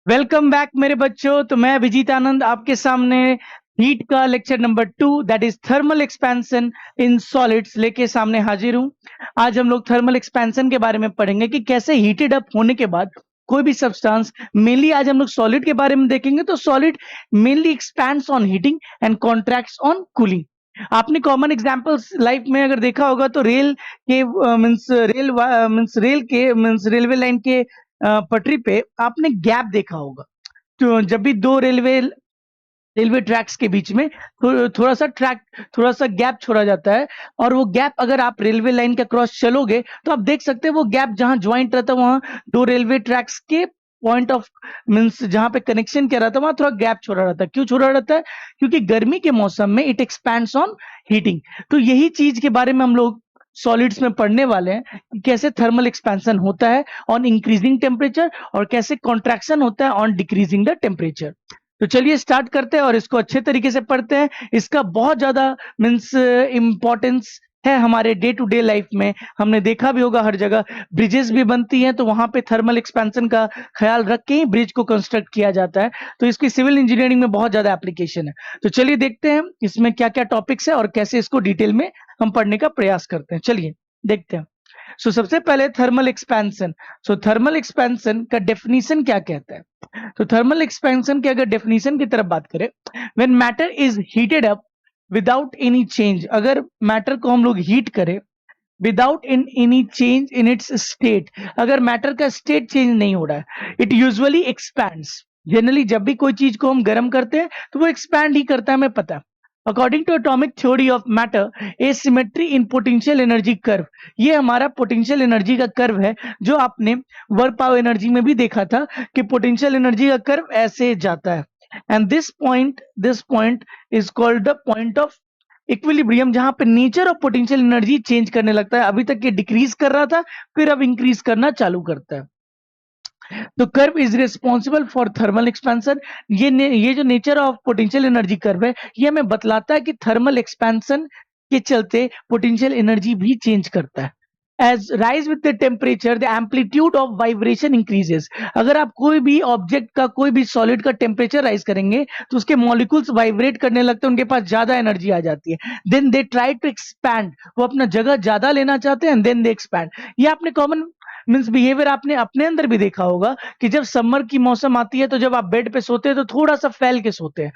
Welcome back मेरे बच्चों। तो मैं अभिजीत आनंद आपके सामने हीट का lecture number 2 that is thermal expansion in solids लेके सामने हाजिर हूं। आज हम लोग थर्मल एक्सपेंशन के बारे में पढ़ेंगे कि कैसे हीटेड अप होने के बाद कोई भी सब्सटेंस, मेनली आज हम लोग सॉलिड के बारे में देखेंगे। तो solid mainly expands on heating and contracts on cooling. आपने कॉमन एग्जांपल्स लाइफ में अगर देखा होगा तो रेल के मींस रेलवे लाइन के पटरी पे आपने गैप देखा होगा। तो जब भी दो रेलवे रेलवे ट्रैक्स के बीच में थोड़ा सा गैप छोड़ा जाता है, और वो गैप अगर आप रेलवे लाइन के क्रॉस चलोगे तो आप देख सकते हैं वो गैप जहां ज्वाइंट रहता है, वहां दो रेलवे ट्रैक्स के पॉइंट ऑफ मींस जहां पे कनेक्शन किया रहता है वहां थोड़ा गैप छोड़ा रहता है। क्यों छोड़ा रहता है? क्योंकि गर्मी के मौसम में इट एक्सपैंड्स ऑन हीटिंग। तो यही चीज के बारे में हम लोग सॉलिड्स में पढ़ने वाले हैं कि कैसे थर्मल एक्सपेंशन होता है ऑन इंक्रीजिंग टेम्परेचर और कैसे कॉन्ट्रैक्शन होता है ऑन डिक्रीजिंग द टेम्परेचर। तो चलिए स्टार्ट करते हैं और इसको अच्छे तरीके से पढ़ते हैं। इसका बहुत ज्यादा मीन्स इम्पोर्टेंस है हमारे डे टू डे लाइफ में। हमने देखा भी होगा हर जगह ब्रिजेस भी बनती हैं तो वहां पे थर्मल एक्सपेंशन का ख्याल रख के ही ब्रिज को कंस्ट्रक्ट किया जाता है। तो इसकी सिविल इंजीनियरिंग में बहुत ज्यादा एप्लीकेशन है। तो चलिए देखते हैं इसमें क्या क्या टॉपिक्स है और कैसे इसको डिटेल में हम पढ़ने का प्रयास करते हैं। चलिए देखते हैं। सबसे पहले थर्मल एक्सपेंशन। थर्मल एक्सपेंशन का डेफिनेशन क्या कहता है? तो थर्मल एक्सपेंशन की अगर डेफिनेशन की तरफ बात करें, when matter is heated up without any change, अगर मैटर को हम लोग हीट करें without in any change in its state, अगर मैटर का स्टेट चेंज नहीं हो रहा है, इट यूजुअली एक्सपैंड्स। जनरली जब भी कोई चीज को हम गर्म करते हैं तो वो एक्सपैंड ही करता है, हमें पता है। According to atomic theory of matter, asymmetry in potential energy curve, ये हमारा पोटेंशियल एनर्जी का कर्व है जो आपने वर्क पावर एनर्जी में भी देखा था कि पोटेंशियल एनर्जी का कर्व ऐसे जाता है। And this point is called the point of equilibrium, जहां पे nature of potential energy change करने लगता है। अभी तक ये डिक्रीज कर रहा था, फिर अब इंक्रीज करना चालू करता है। तो curve is responsible for thermal expansion. ये जो nature of potential energy curve है, ये हमें बतलाता है कि थर्मल एक्सपेंशन के चलते पोटेंशियल एनर्जी भी चेंज करता है। As rise with the temperature, the amplitude of vibration increases. अगर आप कोई भी ऑब्जेक्ट का, कोई भी सॉलिड का टेम्परेचर राइज करेंगे तो उसके मॉलिक्यूल्स वाइब्रेट करने लगते हैं, उनके पास ज्यादा एनर्जी आ जाती है। Then they try to expand, वो अपना जगह ज्यादा लेना चाहते हैं, देन दे एक्सपैंड। ये आपने कॉमन मीन्स बिहेवियर आपने अपने अंदर भी देखा होगा कि जब समर की मौसम आती है तो जब आप बेड पे सोते हैं तो थोड़ा सा फैल के सोते हैं,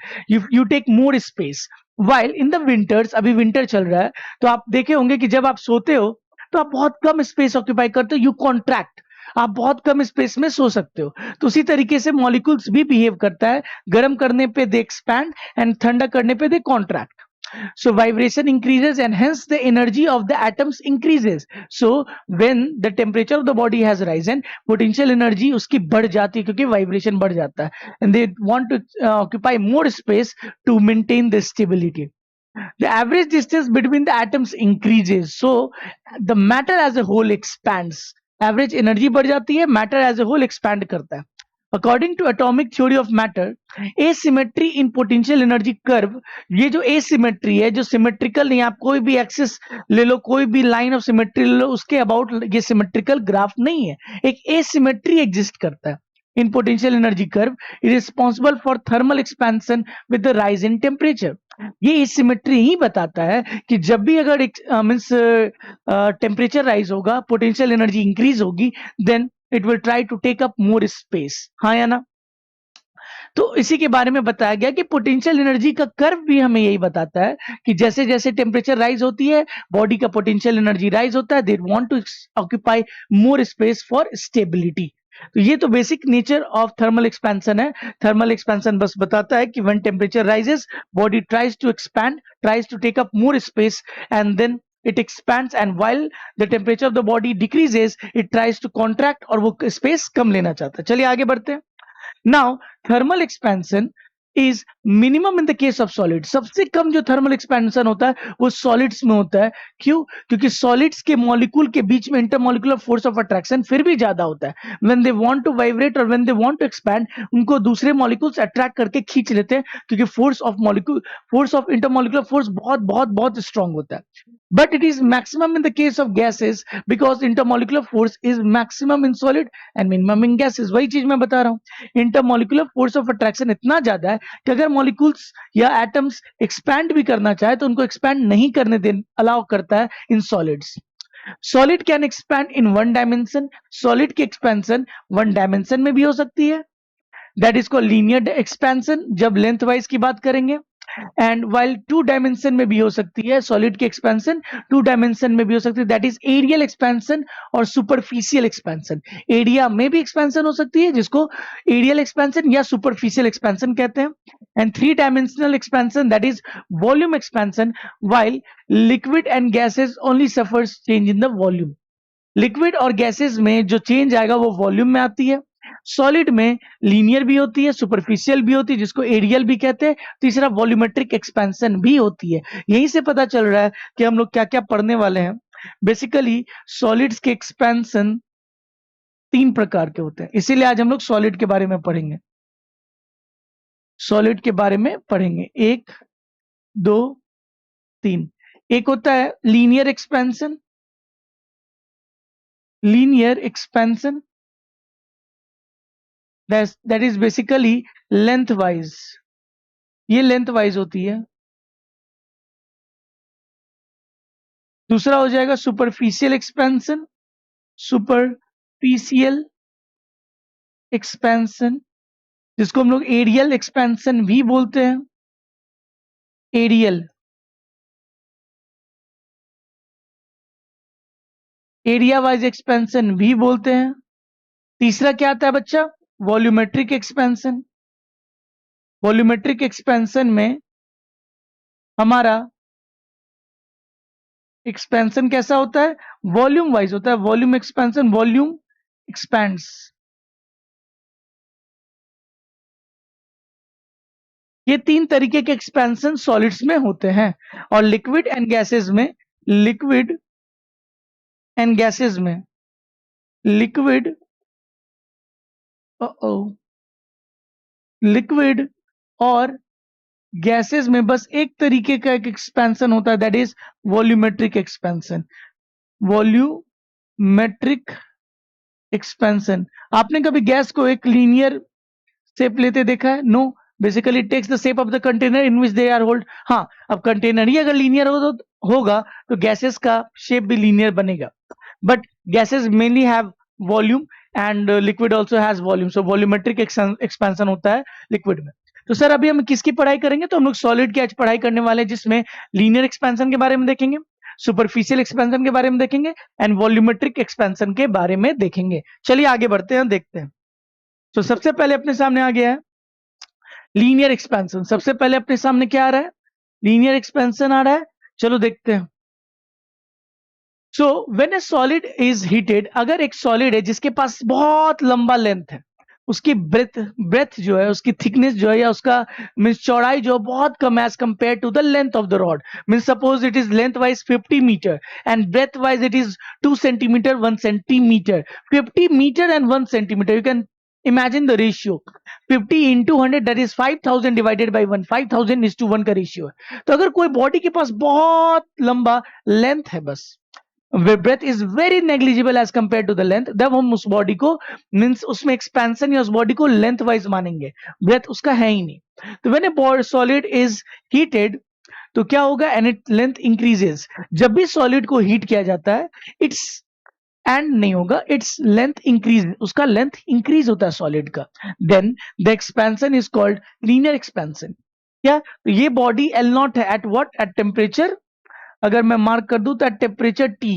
you take more space. While in the winters, अभी विंटर चल रहा है, तो आप देखे होंगे कि जब आप सोते हो तो आप बहुत कम स्पेस ऑक्यूपाई करते हो, यू कॉन्ट्रैक्ट, आप बहुत कम स्पेस में सो सकते हो। तो उसी तरीके से मॉलिक्यूल्स भी बिहेव करता है, गर्म करने पे दे एक्सपैंड एंड ठंडा करने पे दे contract. So vibration increases and hence the energy of the atoms increases. So when the temperature of the body has risen, potential energy उसकी बढ़ जाती है क्योंकि vibration बढ़ जाता है, and they want to occupy more space to maintain the stability. The average distance between the atoms increases, so the matter as a whole expands. Average energy बढ़ जाती है, matter as a whole expand करता है। According to atomic theory of matter, asymmetry in potential energy curve, ये जो asymmetry है, जो symmetrical नहीं, आप कोई भी एक्सिस ले लो, कोई भी लाइन ऑफ सिमेट्री ले लो, उसके अबाउट ये सिमेट्रिकल ग्राफ नहीं है, एक asymmetry एग्जिस्ट करता है in potential energy curve, is responsible for thermal expansion with the rise in temperature. ये asymmetry ही बताता है कि जब भी अगर मीन्स टेम्परेचर राइज होगा, पोटेंशियल एनर्जी इंक्रीज होगी, then it will try to take up more space. हाँ या ना? तो इसी के बारे में बताया गया कि पोटेंशियल एनर्जी का कर्व भी हमें यही बताता है कि जैसे जैसे टेम्परेचर राइज होती है, बॉडी का पोटेंशियल एनर्जी राइज होता है, they want to occupy more space for stability. तो ये तो basic nature of thermal expansion है। थर्मल एक्सपेंशन बस बताता है कि when temperature rises, body tries to expand, tries to take up more space, and then it expands, and while the temperature of the body decreases, it tries to contract, और वो space कम लेना चाहता है। चलिए आगे बढ़ते हैं। Now thermal expansion is minimum in the case of solid. सबसे कम जो थर्मल एक्सपेंशन होता है वो सॉलिड्स में होता है। क्यों? क्योंकि सॉलिड्स के मॉलिक्यूल के बीच में इंटरमॉलिक्यूलर फोर्स ऑफ अट्रैक्शन फिर भी ज्यादा होता है। When they want to vibrate और when they want to expand, उनको दूसरे मॉलिक्यूल्स अट्रैक्ट करके खींच लेते हैं, क्योंकि फोर्स ऑफ इंटरमॉलिक्यूलर फोर्स बहुत बहुत बहुत स्ट्रांग होता है। but it is maximum in the case of gases because intermolecular force is maximum in solid and minimum in gases. वही चीज मैं बता रहा हूँ, intermolecular force of attraction इतना ज्यादा है कि अगर molecules या atoms expand भी करना चाहे तो उनको expand नहीं करने दे allow करता है in solids. Solid can expand in one dimension. Solid की expansion one dimension में भी हो सकती है, that is called linear expansion जब length wise की बात करेंगे, एंड वाइल टू डायमेंशन में भी हो सकती है सॉलिड की एक्सपेंशन, टू डायमेंशन में भी हो सकती है, दैट इज एरियल एक्सपेंशन और सुपरफिशियल एक्सपेंशन. एरिया में भी एक्सपेंशन हो सकती है जिसको एरियल एक्सपेंशन या सुपरफिशियल एक्सपेंशन कहते हैं, and three dimensional expansion that is volume expansion, while liquid and gases only suffers change in the volume. Liquid और गैसेस में जो चेंज आएगा वो वॉल्यूम में आती है. सॉलिड में लीनियर भी होती है, सुपरफिशियल भी होती है जिसको एरियल भी कहते हैं, तीसरा वॉल्यूमेट्रिक एक्सपेंशन भी होती है. यहीं से पता चल रहा है कि हम लोग क्या क्या पढ़ने वाले हैं. बेसिकली सॉलिड्स के एक्सपेंशन तीन प्रकार के होते हैं, इसीलिए आज हम लोग सॉलिड के बारे में पढ़ेंगे. सॉलिड के बारे में पढ़ेंगे, एक दो तीन. एक होता है linear expansion. Linear expansion that is basically lengthwise. ये lengthwise होती है. दूसरा हो जाएगा superficial expansion. superficial expansion जिसको हम लोग aerial expansion भी बोलते हैं. aerial area wise expansion भी बोलते हैं. तीसरा क्या आता है बच्चा? Volumetric expansion. वॉल्यूमेट्रिक एक्सपेंशन में हमारा एक्सपेंशन कैसा होता है? वॉल्यूम वाइज होता है. Volume expansion, volume expends. ये तीन तरीके के एक्सपेंशन सॉलिड्स में होते हैं. और लिक्विड एंड गैसेस में, लिक्विड एंड गैसेस में, लिक्विड लिक्विड और गैसेस में बस एक तरीके का एक एक्सपेंशन होता है, that is volumetric expansion. Volumetric expansion. आपने कभी गैस को एक लीनियर शेप लेते देखा है? No. Basically takes the shape of the container in which they are hold. हाँ, अब कंटेनर ही अगर लीनियर होगा तो गैसेस का शेप भी लीनियर बनेगा. But gases mainly have volume and liquid also has volume. So volumetric expansion होता है लिक्विड में. तो सर अभी हम किसकी पढ़ाई करेंगे? तो हम लोग सॉलिड की आज पढ़ाई करने वाले हैं जिसमें लीनियर एक्सपेंशन के बारे में देखेंगे, सुपरफिशियल एक्सपेंशन के बारे में देखेंगे एंड वॉल्यूमेट्रिक एक्सपेंशन के बारे में देखेंगे. चलिए आगे बढ़ते हैं, देखते हैं. तो सबसे पहले अपने सामने आ गया है लीनियर एक्सपेंशन. सबसे पहले अपने सामने क्या आ रहा है? लीनियर एक्सपेंशन आ रहा है. चलो देखते हैं. So when A solid is heated, अगर एक सॉलिड है जिसके पास बहुत लंबा लेंथ है, उसकी ब्रेथ जो है, उसकी थिकनेस जो है या उसका मीन्स चौड़ाई जो है बहुत कम है as compare to the length of the rod. Means suppose it is length wise 50 metre and breadth wise it is 2 centimetre 1 centimetre. 50 metre and 1 centimetre, you can imagine the ratio 50 into 100 that is 5000 divided by 1. 5000 is to 1 का ratio है. तो अगर कोई body के पास बहुत लंबा length है, बस breadth is very negligible as compare to the length, तब हम उस बॉडी को मीन्स उसमें एक्सपेंशन या उस बॉडी को लेंथ वाइज मानेंगे, ब्रेथ उसका है ही नहीं. तो when A solid is heated तो क्या होगा? And it length increases. जब भी सॉलिड को हीट किया जाता है, इट्स एंड नहीं होगा, इट्स लेंथ इंक्रीज, उसका लेंथ इंक्रीज होता है सॉलिड का. Then the expansion is called linear expansion. क्या? तो ये बॉडी एल नॉट है एट व्हाट? At temperature. अगर मैं मार्क कर दूं तो एट टेम्परेचर टी.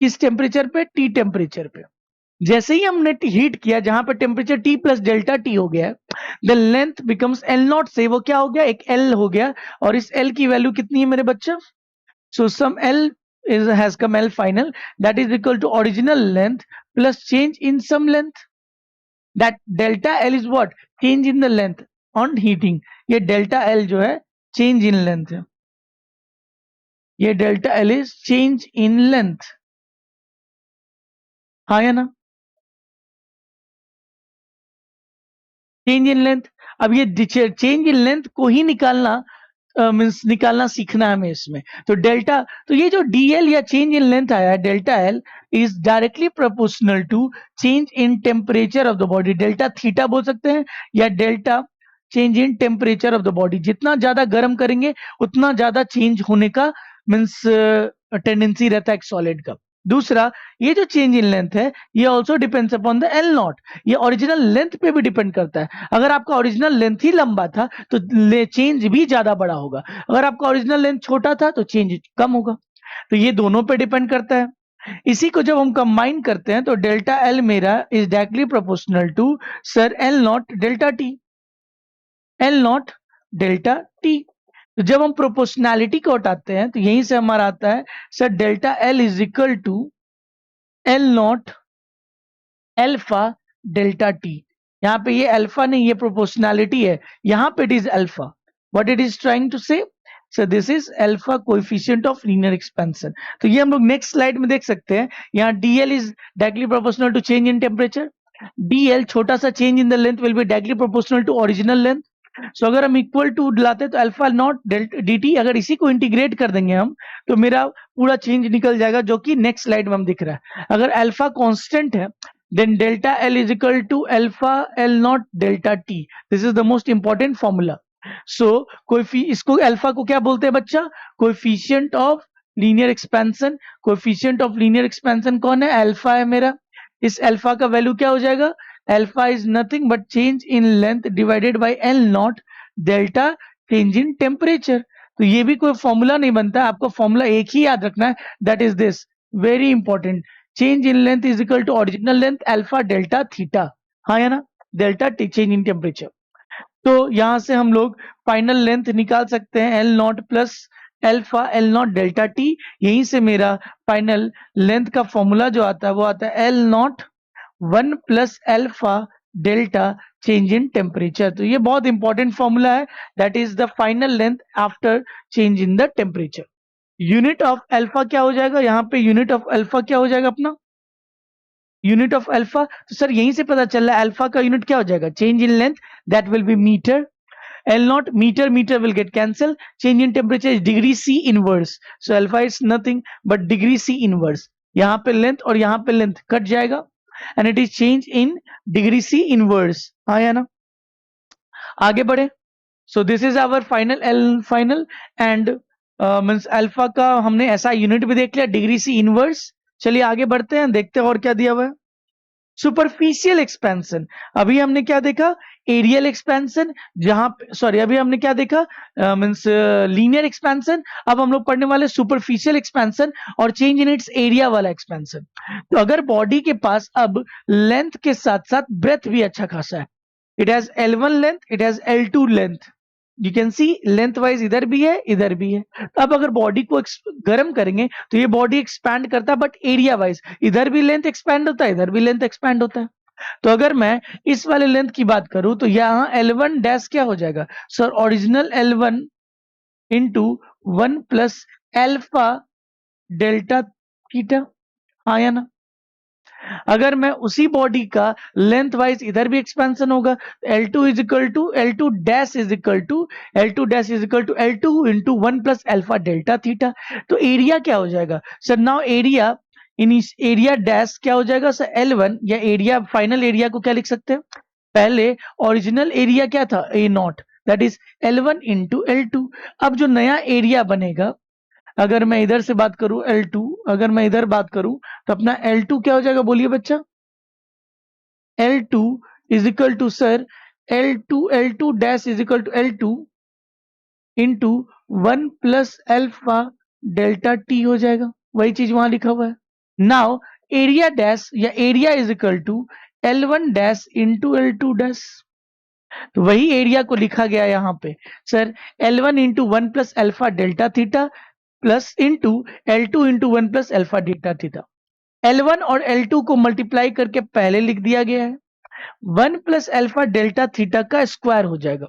किस टेम्परेचर पे? टी टेम्परेचर पे. जैसे ही हमने हीट किया, जहां पे temperature T plus delta T हो गया, the length becomes L naught से वो क्या हो गया? एक एल हो गया. और इस एल की वैल्यू कितनी है मेरे बच्चे? सो सम L has come L final, that is equal to original length plus change in some length. That delta L is what? Change in the length on heating. ये delta L जो है change in length है. ये delta L is change in length. हाँ या ना? Change in length. अब ये change in length को ही निकालना मीन्स निकालना सीखना है हमें इसमें। तो डेल्टा, तो ये जो dl या चेंज इन लेंथ आया है, delta L is directly proportional to change in temperature of the body. Delta theta बोल सकते हैं या delta change in temperature of the body. जितना ज्यादा गर्म करेंगे उतना ज्यादा चेंज होने का मीन्स टेंडेंसी रहता है एक सॉलिड का। दूसरा, ये जो चेंज इन लेंथ है ये also depends upon the L not, ये ओरिजिनल लेंथ पे भी डिपेंड करता है। अगर आपका ओरिजिनल लेंथ ही लंबा था तो चेंज भी ज्यादा बड़ा होगा, अगर आपका ओरिजिनल लेंथ छोटा था तो चेंज कम होगा। तो ये दोनों पे डिपेंड करता है। इसी को जब हम कंबाइन करते हैं तो डेल्टा एल मेरा is directly proportional to sir L naught delta T, L naught delta T. तो जब हम प्रोपोर्शनैलिटी को हटाते हैं तो यहीं से हमारा आता है sir delta L is equal to L naught alpha delta T. यहाँ पे ये अल्फा नहीं, ये प्रोपोर्शनैलिटी है, यहाँ पे it is alpha. What it is trying to say, so this is alpha coefficient of linear expansion. तो ये हम लोग नेक्स्ट स्लाइड में देख सकते हैं। यहाँ dl is directly proportional to change in temperature, dl छोटा सा change in the length will be directly proportional to original length. So अगर हम इक्वल टू लाते तो अल्फा नॉट dt, अगर इसी को इंटीग्रेट कर देंगे हम तो मेरा पूरा चेंज निकल जाएगा, जो कि नेक्स्ट स्लाइड में हम दिख रहा है। अगर अल्फा कांस्टेंट है then delta L is equal to alpha L naught delta T. This is the most important formula. So इसको अल्फा को क्या बोलते हैं बच्चा, coefficient of linear expansion. Coefficient of linear expansion कौन है, अल्फा है मेरा। इस अल्फा का वैल्यू क्या हो जाएगा, alpha is nothing but change in length divided by L naught delta change in temperature. तो ये भी कोई फॉर्मूला नहीं बनता, आपको फॉर्मूला एक ही याद रखना है, that is this, very important. Change in length is equal to original length alpha delta theta, हाँ या ना, डेल्टा चेंज इन टेम्परेचर। तो यहां से हम लोग फाइनल लेंथ निकाल सकते हैं L not plus alpha L naught delta T. यहीं से मेरा फाइनल लेंथ का फॉर्मूला जो आता है वो आता है L not 1 plus alpha delta change in temperature. तो ये बहुत इंपॉर्टेंट फॉर्मूला है, that is the final length after change in the temperature. Unit of alpha क्या हो जाएगा, यहाँ पे यूनिट ऑफ अल्फा क्या हो जाएगा अपना, यूनिट ऑफ अल्फा। तो सर यहीं से पता चल रहा है अल्फा का यूनिट क्या हो जाएगा, change in length, that will be metre. L naught meter, meter will get cancelled. Change in temperature is degree C inverse. So alpha is nothing but degree C inverse. यहाँ पे length और यहाँ पे length cut जाएगा and it is change in degree C inverse. आया ना, आगे बढ़े। So this is our final L final and means alpha का हमने ऐसा यूनिट भी देख लिया, डिग्री C इनवर्स। चलिए आगे बढ़ते हैं, देखते हैं और क्या दिया हुआ है। सुपरफिशियल एक्सपेंशन, अभी हमने क्या देखा, एरियल एक्सपेंशन, जहां सॉरी अभी हमने क्या देखा, मींस लीनियर एक्सपेंशन। अब हम लोग पढ़ने वाले सुपरफिशियल एक्सपेंशन और चेंज इन इट्स एरिया वाला एक्सपेंशन। तो अगर बॉडी के पास अब लेंथ के साथ साथ ब्रेथ भी अच्छा खासा है, it has L1 length, it has L2 length, you can C length wise इधर भी है इधर भी है। अब अगर बॉडी को गर्म करेंगे तो ये बॉडी एक्सपैंड करता है, बट एरिया वाइज इधर भी लेंथ एक्सपैंड होता है इधर भी लेंथ एक्सपैंड होता है। तो अगर मैं इस वाले लेंथ की बात करूं तो यहाँ L1 डैश क्या हो जाएगा, sir original L1 into 1 plus alpha delta theta, हाँ या ना। अगर मैं उसी बॉडी का लेंथ वाइज इधर भी एक्सपेंशन होगा, L2 is equal to L2 dash is equal to L2 dash is equal to L2 into 1 plus alpha delta theta. तो एरिया क्या हो जाएगा, sir now area in area dash क्या हो जाएगा, सर L1 या एरिया फाइनल एरिया को क्या लिख सकते हैं, पहले ओरिजिनल एरिया क्या था A not, that is L1 into L2। अब जो नया एरिया बनेगा, अगर मैं इधर से बात करूं L2, अगर मैं इधर बात करूं तो अपना L2 क्या हो जाएगा, बोलिए बच्चा, L2 is equal to sir L2 dash is equal to L2 into 1 plus alpha delta T हो जाएगा, वही चीज वहां लिखा हुआ है। नाउ एरिया डैश या area is equal to L1 dash into L2 dash, तो वही एरिया को लिखा गया यहाँ पे, sir L1 into 1 plus alpha delta theta plus into L2 into 1 plus alpha delta theta. L1 और L2 को मल्टीप्लाई करके पहले लिख दिया गया है, 1 प्लस अल्फा डेल्टा थीटा का स्क्वायर हो जाएगा।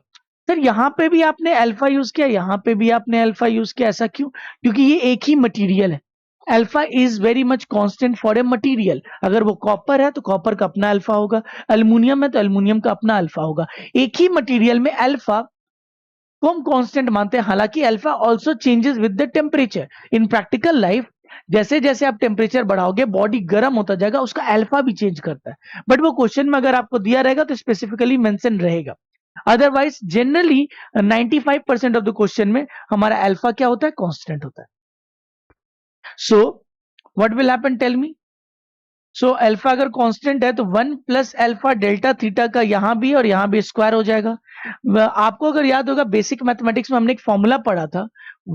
सर यहाँ पे भी आपने अल्फा यूज किया, यहाँ पे भी आपने अल्फा यूज किया, ऐसा क्यों, क्योंकि ये एक ही मटेरियल है। Alpha is very much constant for a material, अगर वो कॉपर है तो कॉपर का अपना अल्फा होगा, एल्युमिनियम है तो एल्युमिनियम का अपना अल्फा होगा। एक ही मटेरियल में अल्फा को हम कांस्टेंट मानते हैं। हालांकि alpha also changes with the temperature. In practical life जैसे जैसे आप टेम्परेचर बढ़ाओगे बॉडी गर्म होता जाएगा, उसका अल्फा भी चेंज करता है, बट वो क्वेश्चन में अगर आपको दिया रहेगा तो स्पेसिफिकली मेंशन रहेगा। Otherwise generally 95% of the question में हमारा अल्फा क्या होता है, कांस्टेंट होता है। So what will happen, tell me. So alpha अगर कांस्टेंट है तो 1 प्लस अल्फा डेल्टा थीटा का यहां भी और यहां भी स्क्वायर हो जाएगा। आपको अगर याद होगा बेसिक मैथमेटिक्स में हमने एक फॉर्मूला पढ़ा था,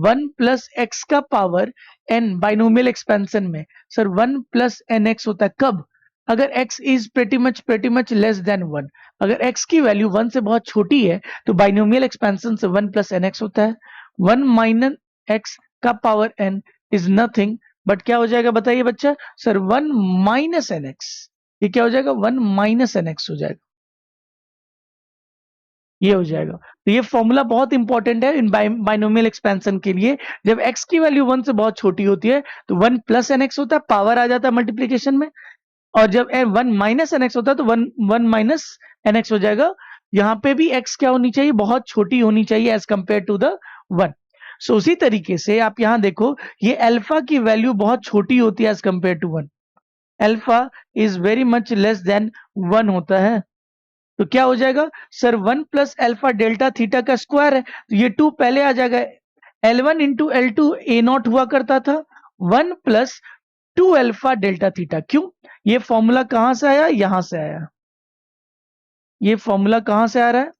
1 प्लस एक्स का पावर एन बाइनोमियल एक्सपेंशन में। सर 1 प्लस एन एक्स होता है कब, अगर x is pretty much less than 1। अगर x की वैल्यू 1 से बहुत छोटी है तो बाइनोमियल एक्सपेंशन से 1 प्लस एन एक्स होता है। 1 माइनस एक्स का power n is nothing but क्या हो जाएगा बताइए बच्चा, सर 1 माइनस एन एक्स। ये क्या हो जाएगा, 1 माइनस एन एक्स हो जाएगा, ये हो जाएगा। तो ये फॉर्मूला बहुत इंपॉर्टेंट है इन बाइनोमियल एक्सपेंशन के लिए। जब x की वैल्यू 1 से बहुत छोटी होती है तो 1 प्लस एन एक्स होता है, पावर आ जाता है मल्टीप्लीकेशन में, और जब 1 माइनस एन एक्स होता है तो 1 माइनस एन एक्स हो जाएगा। यहाँ पे भी x क्या होनी चाहिए, बहुत छोटी होनी चाहिए एज कंपेयर टू द 1। सो उसी तरीके से आप यहां देखो, ये अल्फा की वैल्यू बहुत छोटी होती है as compare to 1। Alpha is very much less than 1 होता है। तो क्या हो जाएगा, sir 1 plus alpha delta theta का स्क्वायर है, तो ये 2 पहले आ जाएगा। L1 into L2 A not हुआ करता था, 1 प्लस 2 अल्फा डेल्टा थीटा। क्यों, ये फॉर्मूला कहां से आया, यहां से आया। ये फॉर्मूला कहां से आ रहा है,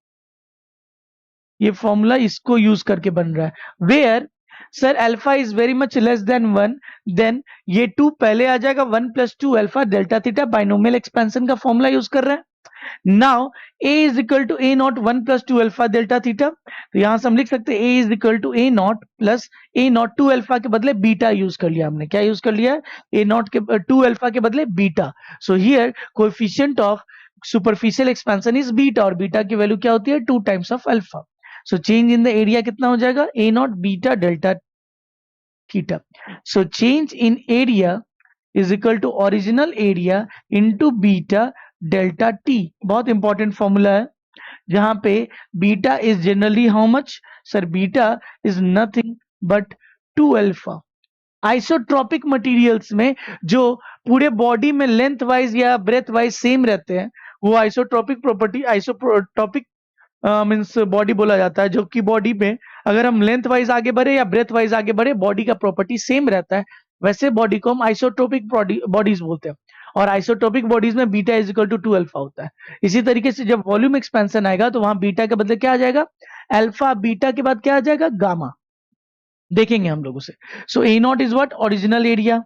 ये फॉर्मूला इसको यूज करके बन रहा है। Where sir alpha is very much less than 1, then ये 2 पहले आ जाएगा, 1 plus 2 alpha delta theta, binomial expansion का फॉर्मूला यूज कर रहे हैं। Now a is equal to A not 1 plus 2 alpha delta theta. तो यहां से हम लिख सकते हैं a is equal to A not plus A naught 2 alpha के बदले बीटा यूज कर लिया हमने। क्या यूज कर लिया, ए नॉट के 2 अल्फा के बदले beta. So here coefficient of superficial expansion is beta, और बीटा की वैल्यू क्या होती है, 2 times of alpha. So change in the area कितना हो जाएगा, A not beta delta theta. So change in area is equal to original area into beta delta T. बहुत important formula है, जहां पे beta is generally how much, sir beta is nothing but 2 alpha. Isotropic materials में जो पूरे body में length wise या breath wise same रहते हैं, वो isotropic property, isotropic means body बोला जाता है। जबकि बॉडी में अगर हम लेंथ वाइज आगे बढ़े या ब्रेथ वाइज आगे बढ़े, बॉडी का प्रॉपर्टी सेम रहता है, वैसे बॉडी को हम आइसोट्रोपिक बॉडीज बोलते हैं। और आइसोट्रोपिक बॉडीज में beta is equal to 2 alpha होता है। इसी तरीके से जब वॉल्यूम एक्सपेंशन आएगा तो वहां बीटा के बदले क्या आ जाएगा, अल्फा, बीटा के बाद क्या आ जाएगा, गामा। देखेंगे हम लोग उसे। So A not is what, original area.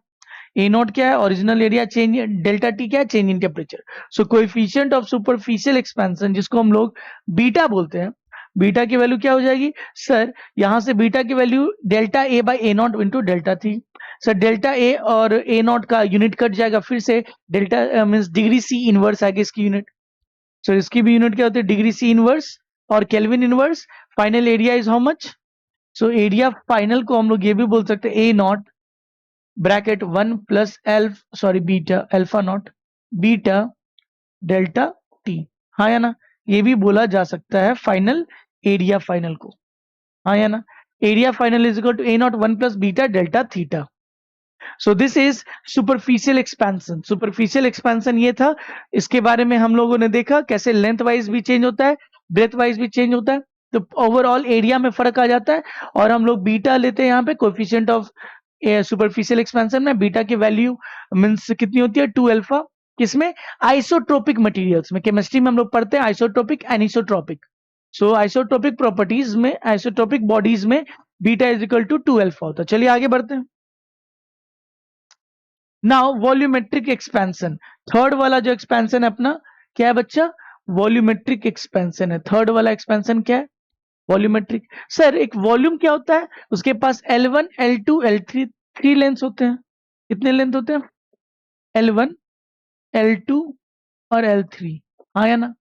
A not क्या है, original area, change delta T क्या है, change in temperature. So coefficient of superficial expansion, जिसको हम लोग बीटा बोलते हैं, बीटा की वैल्यू क्या हो जाएगी, सर यहां से बीटा की value delta A by A naught into delta थी। सर डेल्टा ए और ए नॉट का यूनिट कट जाएगा, फिर से delta means degree C inverse आएगी इसकी यूनिट। सो इसकी भी यूनिट क्या होती है, डिग्री सी इनवर्स और Kelvin inverse. Final area is how much, so area final को हम लोग ये भी बोल सकते हैं, A not bracket 1 plus beta alpha not beta delta T. हाँ या ना, ये भी बोला जा सकता है फाइनल एरिया फाइनल को। हाँ या ना, area final is equal to A not 1 plus beta delta theta. So this is superficial expansion. Superficial expansion ये था, इसके बारे में हम लोगों ने देखा कैसे लेंथ वाइज भी चेंज होता है, ब्रेथ वाइज भी चेंज होता है, तो ओवरऑल एरिया में फर्क आ जाता है। और हम लोग बीटा लेते हैं यहाँ पे कोएफिशिएंट ऑफ सुपरफिशियल एक्सपेंशन में। बीटा की वैल्यू मींस कितनी होती है, 2 अल्फा। किसमें, आइसोट्रोपिक मटेरियल्स में। केमिस्ट्री में हम लोग पढ़ते हैं isotropic, anisotropic. So isotropic properties में, आइसोट्रोपिक बॉडीज में beta is equal to 2 alpha होता है। चलिए आगे बढ़ते हैं। नाउ वॉल्यूमेट्रिक एक्सपेंशन, थर्ड वाला जो एक्सपेंशन है अपना, क्या है बच्चा, वॉल्यूमेट्रिक एक्सपेंशन है। थर्ड वाला एक्सपेंशन क्या है, वॉल्यूमेट्रिक। सर एक वॉल्यूम क्या होता है, उसके पास L1 L2 L3 three length होते हैं। कितने लेंथ होते हैं, L1 L2 और L3। हाँ या ना,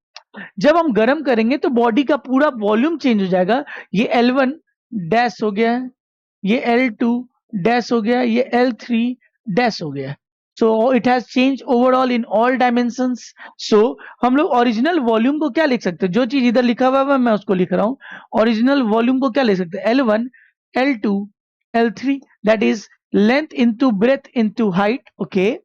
जब हम गर्म करेंगे तो बॉडी का पूरा वॉल्यूम चेंज हो जाएगा। ये L1 डैश हो गया है, ये L2 डैश हो गया है, ये L3 डैश हो गया है। So it has change overall in all dimensions. सो हम लोग ओरिजिनल वॉल्यूम को क्या लिख सकते हैं, जो चीज इधर लिखा हुआ है मैं उसको लिख रहा हूं। ओरिजिनल वॉल्यूम को क्या लिख सकते हैं, L1 L2 L3, that is length into breadth into height. Okay,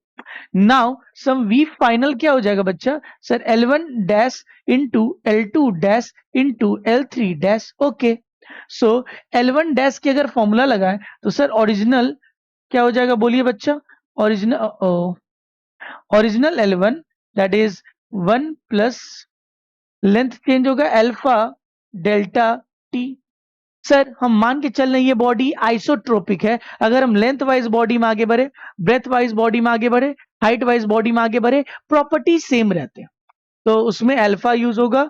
now sum V final क्या हो जाएगा बच्चा, sir L1 dash into L2 dash into L3 dash. Okay, so L1 dash की अगर फॉर्मूला लगाएं तो सर ओरिजिनल क्या हो जाएगा, बोलिए बच्चा। Original original L1 that is 1 plus length change होगा अल्फा डेल्टा टी। सर हम मान के चल रहे हैं ये बॉडी आइसोट्रोपिक है। अगर हम लेंथ वाइज बॉडी में आगे बढ़े, ब्रेथ वाइज बॉडी में आगे बढ़े, हाइट वाइज बॉडी में आगे बढ़े, प्रॉपर्टी सेम रहते हैं, तो उसमें अल्फा यूज होगा।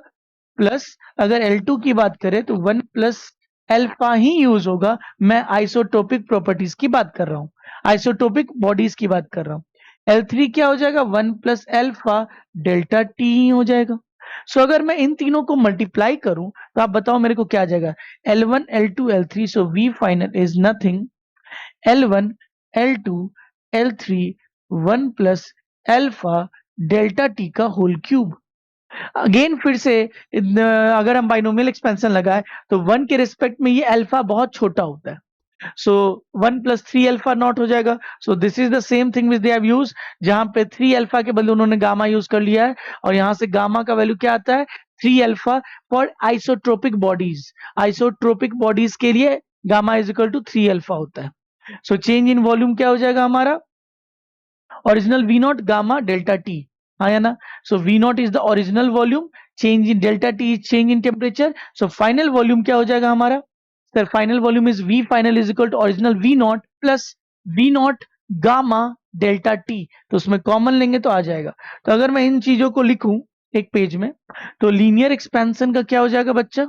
प्लस अगर L2 की बात करें तो 1 प्लस अल्फा ही यूज होगा। मैं आइसोटोपिक प्रॉपर्टीज की बात कर रहा हूं, आइसोटोपिक बॉडीज की बात कर रहा हूं। L3 क्या हो जाएगा, 1 प्लस अल्फा डेल्टा टी ही हो जाएगा। सो अगर मैं इन तीनों को मल्टीप्लाई करूं तो आप बताओ मेरे को क्या आ जाएगा, L1 L2 L3। So V final is nothing L1 L2 L3 1 plus alpha delta T का होल क्यूब। अगेन फिर से अगर हम बाइनोमियल एक्सपेंशन लगाए तो 1 के रिस्पेक्ट में ये अल्फा बहुत छोटा होता है। सो 1 प्लस 3 अल्फा नॉट हो जाएगा। सो this is the same thing which they have used, जहां पे 3 अल्फा के बदले उन्होंने गामा यूज कर लिया है, और यहां से गामा का वैल्यू क्या आता है, 3 alpha for isotropic bodies. Isotropic bodies के लिए gamma is equal to 3 alpha होता है। सो चेंज इन वॉल्यूम क्या हो जाएगा हमारा, original V not gamma delta T, हाँ या ना। So V naught is the original volume, change in delta T is change in temperature. So final volume क्या हो जाएगा हमारा, sir final volume is V final is equal to original V naught plus V not gamma delta T. तो उसमें common लेंगे तो आ जाएगा। तो अगर मैं इन चीजों को लिखूं एक पेज में, तो लीनियर एक्सपेंशन का क्या हो जाएगा बच्चा,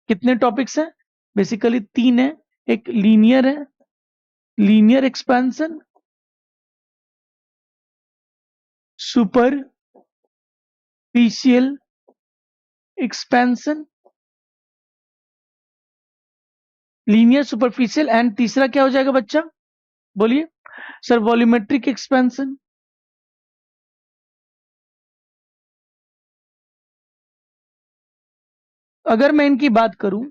कितने टॉपिक्स हैं, बेसिकली 3 है। एक लीनियर है, linear expansion, superficial expansion, linear superficial, and तीसरा क्या हो जाएगा बच्चा, बोलिए सर, वॉल्यूमेट्रिक एक्सपेंशन। अगर मैं इनकी बात करूं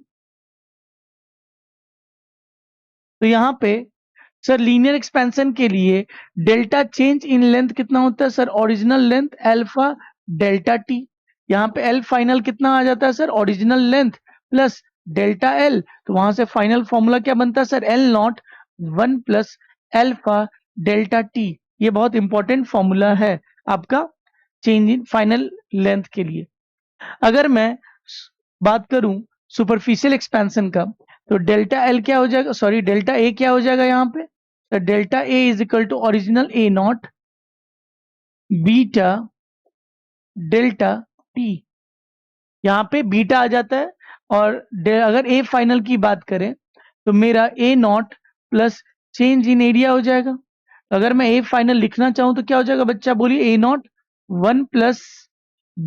तो यहां पे सर लीनियर एक्सपेंशन के लिए डेल्टा चेंज इन लेंथ कितना होता है, sir original length alpha delta T. यहाँ पे एल फाइनल कितना आ जाता है sir, original length plus delta L. तो वहां से फाइनल फॉर्मूला क्या बनता है sir, L not 1 plus alpha delta T. ये बहुत इंपॉर्टेंट फॉर्मूला है आपका चेंज इन फाइनल लेंथ के लिए। अगर मैं बात करूं सुपरफिशियल एक्सपेंशन का, तो डेल्टा एल क्या हो जाएगा, सॉरी डेल्टा ए क्या हो जाएगा यहाँ पे, तो delta A is equal to original A not beta delta T. यहाँ पे बीटा आ जाता है, और अगर ए फाइनल की बात करें तो मेरा A not plus change in area हो जाएगा। अगर मैं ए फाइनल लिखना चाहूं तो क्या हो जाएगा बच्चा, बोलिए, A not 1 plus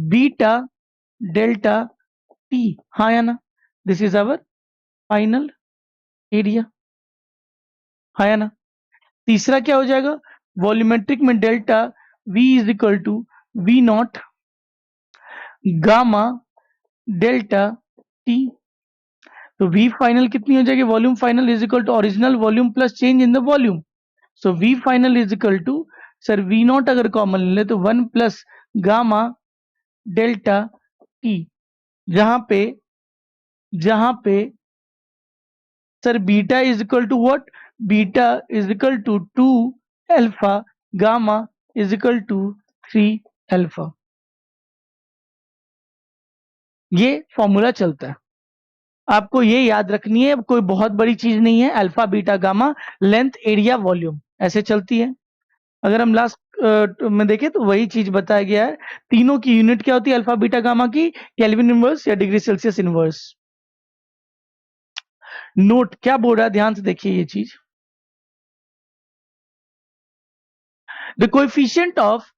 beta delta T, हाँ या ना। This is our final area, हाँ या ना। तीसरा क्या हो जाएगा, वॉल्यूमेट्रिक में delta V is equal to V not gamma delta T. तो V फाइनल कितनी हो जाएगी, volume final is equal to original volume plus change in the volume. So V final is equal to, sir V not अगर common ले तो 1 plus gamma delta T, जहां पे sir beta is equal to what, beta is equal to 2 alpha, gamma is equal to 3 alpha. ये formula चलता है, आपको ये याद रखनी है, कोई बहुत बड़ी चीज नहीं है। Alpha beta gamma length area volume ऐसे चलती है। अगर हम लास्ट में देखें तो वही चीज बताया गया है। तीनों की यूनिट क्या होती है अल्फा बीटा गामा की, केल्विन इनवर्स या डिग्री सेल्सियस इनवर्स। नोट क्या बोल रहा है, ध्यान से देखिए ये चीज। The coefficient of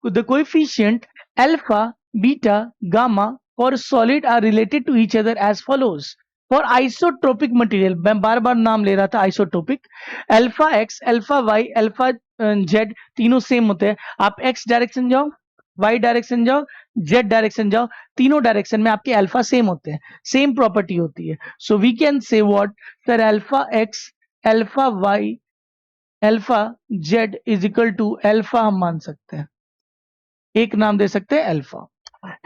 the coefficient alpha, beta, gamma for solid are related to each other as follows. For isotropic material, मैं बार बार नाम ले रहा था आइसोट्रोपिक, alpha X, alpha Y, alpha Z तीनों सेम होते हैं। आप एक्स डायरेक्शन जाओ, वाई डायरेक्शन जाओ, जेड डायरेक्शन जाओ, तीनों डायरेक्शन में आपके अल्फा सेम होते हैं, सेम प्रॉपर्टी होती है। So we can say what sir, alpha X, alpha Y, alpha Z is equal to alpha, हम मान सकते हैं, एक नाम दे सकते हैं alpha.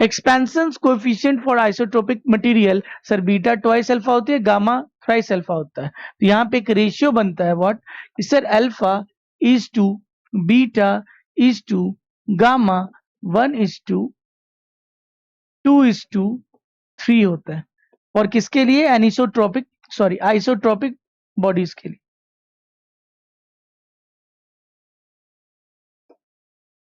Expansion coefficient for isotropic material, sir beta twice alpha होती है, गामा थ्राइस अल्फा होता है। तो यहाँ पे एक रेशियो बनता है what, sir alpha is to beta is to gamma 1:2:3 होता है। और किसके लिए, एनिसोट्रोपिक सॉरी आइसोट्रोपिक बॉडीज के लिए।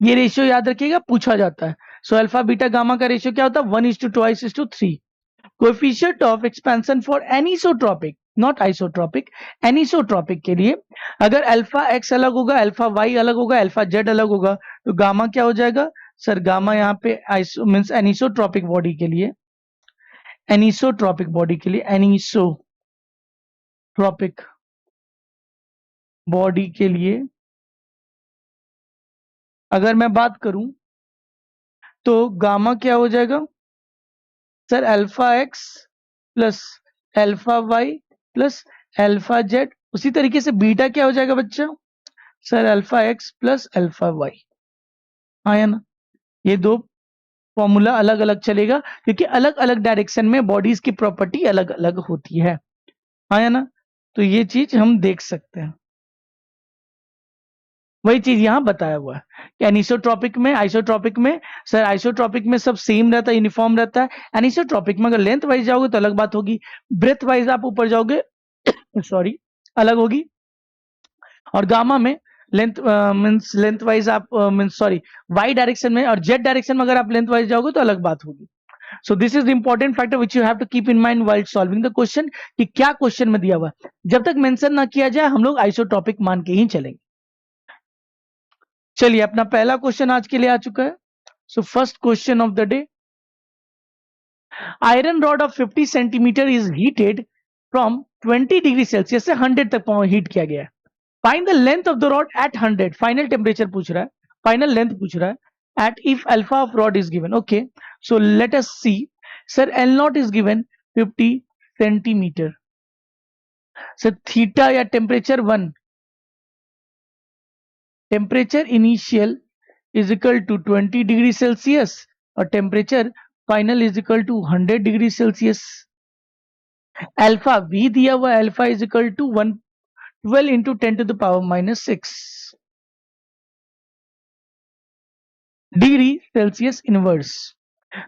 ये रेशियो याद रखिएगा, पूछा जाता है। सो अल्फा बीटा गामा का रेशियो क्या होता है, 1:2:3। Coefficient of expansion for anisotropic, not isotropic, anisotropic के लिए अगर अल्फा एक्स अलग होगा, अल्फा वाई अलग होगा, अल्फा जेड अलग होगा, तो गामा क्या हो जाएगा सर, गामा यहाँ पे आइसो मीन्स एनिसोट्रोपिक बॉडी के लिए, एनिसोट्रोपिक बॉडी के लिए, एनिसोट्रोपिक बॉडी के लिए अगर मैं बात करूं तो गामा क्या हो जाएगा sir, alpha x plus alpha y plus alpha z. उसी तरीके से बीटा क्या हो जाएगा बच्चा, sir alpha x plus alpha y. हाँ या ना, ये दो फॉर्मूला अलग अलग चलेगा क्योंकि अलग अलग डायरेक्शन में बॉडीज की प्रॉपर्टी अलग अलग होती है। हाँ या ना, तो ये चीज हम देख सकते हैं, वही चीज यहाँ बताया हुआ है कि एनिसोट्रोपिक में, आइसोट्रोपिक में, सर आइसोट्रोपिक में सब सेम रहता है, यूनिफॉर्म रहता है। एनिसोट्रोपिक में अगर लेंथ वाइज जाओगे तो अलग बात होगी, ब्रेथ वाइज आप ऊपर जाओगे सॉरी अलग होगी, और गामा में लेंथ मींस लेंथ वाइज आप मींस सॉरी वाई डायरेक्शन में और जेड डायरेक्शन में अगर आप लेंथ वाइज जाओगे तो अलग बात होगी। So this is the important factor which you have to keep in mind while solving the question, कि क्या क्वेश्चन में दिया हुआ है। जब तक मेंशन ना किया जाए हम लोग आइसोट्रोपिक मान के ही चलेंगे। चलिए अपना पहला क्वेश्चन आज के लिए आ चुका है। So first question of the day, iron rod of 50 centimetre is heated from 20 degree Celsius से 100 तक हीट किया गया है। Find the length of the rod at 100, final temperature पूछ रहा है, फाइनल लेंथ पूछ रहा है at if alpha of rod is given. Okay, so let us see, sir L not is given 50 centimetre, sir theta या temperature 1, temperature initial is equal to 20 degree Celsius और temperature final is equal to 100 degree Celsius. Alpha वी दिया हुआ, alpha is equal to 12 into 10 to the power -6 degree Celsius inverse.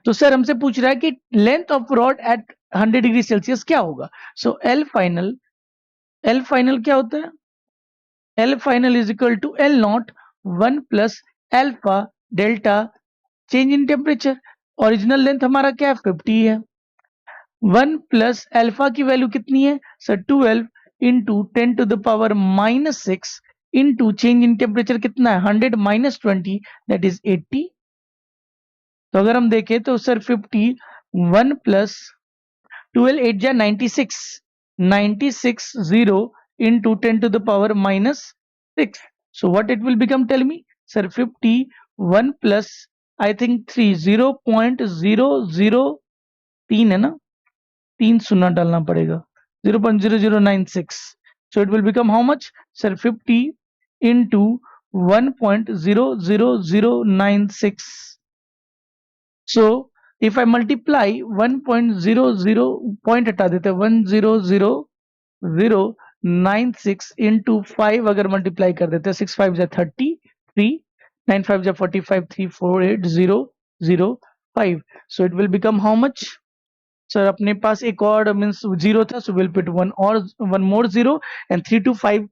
तो sir हमसे पूछ रहा है कि length of rod at 100 degree Celsius क्या होगा। सो एल फाइनल क्या होता है, L final is equal to L not 1 plus alpha delta change in temperature. Original length हमारा क्या है 50 है, 1 प्लस एल्फा की वैल्यू कितनी है sir 12 into 10 to the power -6 into change in temperature कितना है 100 माइनस 20 दैट इज 80। तो अगर हम देखें तो सर 50 1 प्लस 12 8 जा 96 96 0 into 10 to the power -6, so what it will become, tell me sir, 51 plus I think 3 0.0003 है ना, 3 शून्य डालना पड़ेगा 0.0096, so it will become how much sir, 50 into 1.00096, so if I multiply 1.00 point हटा देते हैं 10096 इंटू 5 अगर मल्टीप्लाई कर देते हैं 6 5 जा 33 9 5 जा 45 348,005, so it will become how much sir, अपने पास एक और मींस जीरो था, so will put one more zero and 3 to 5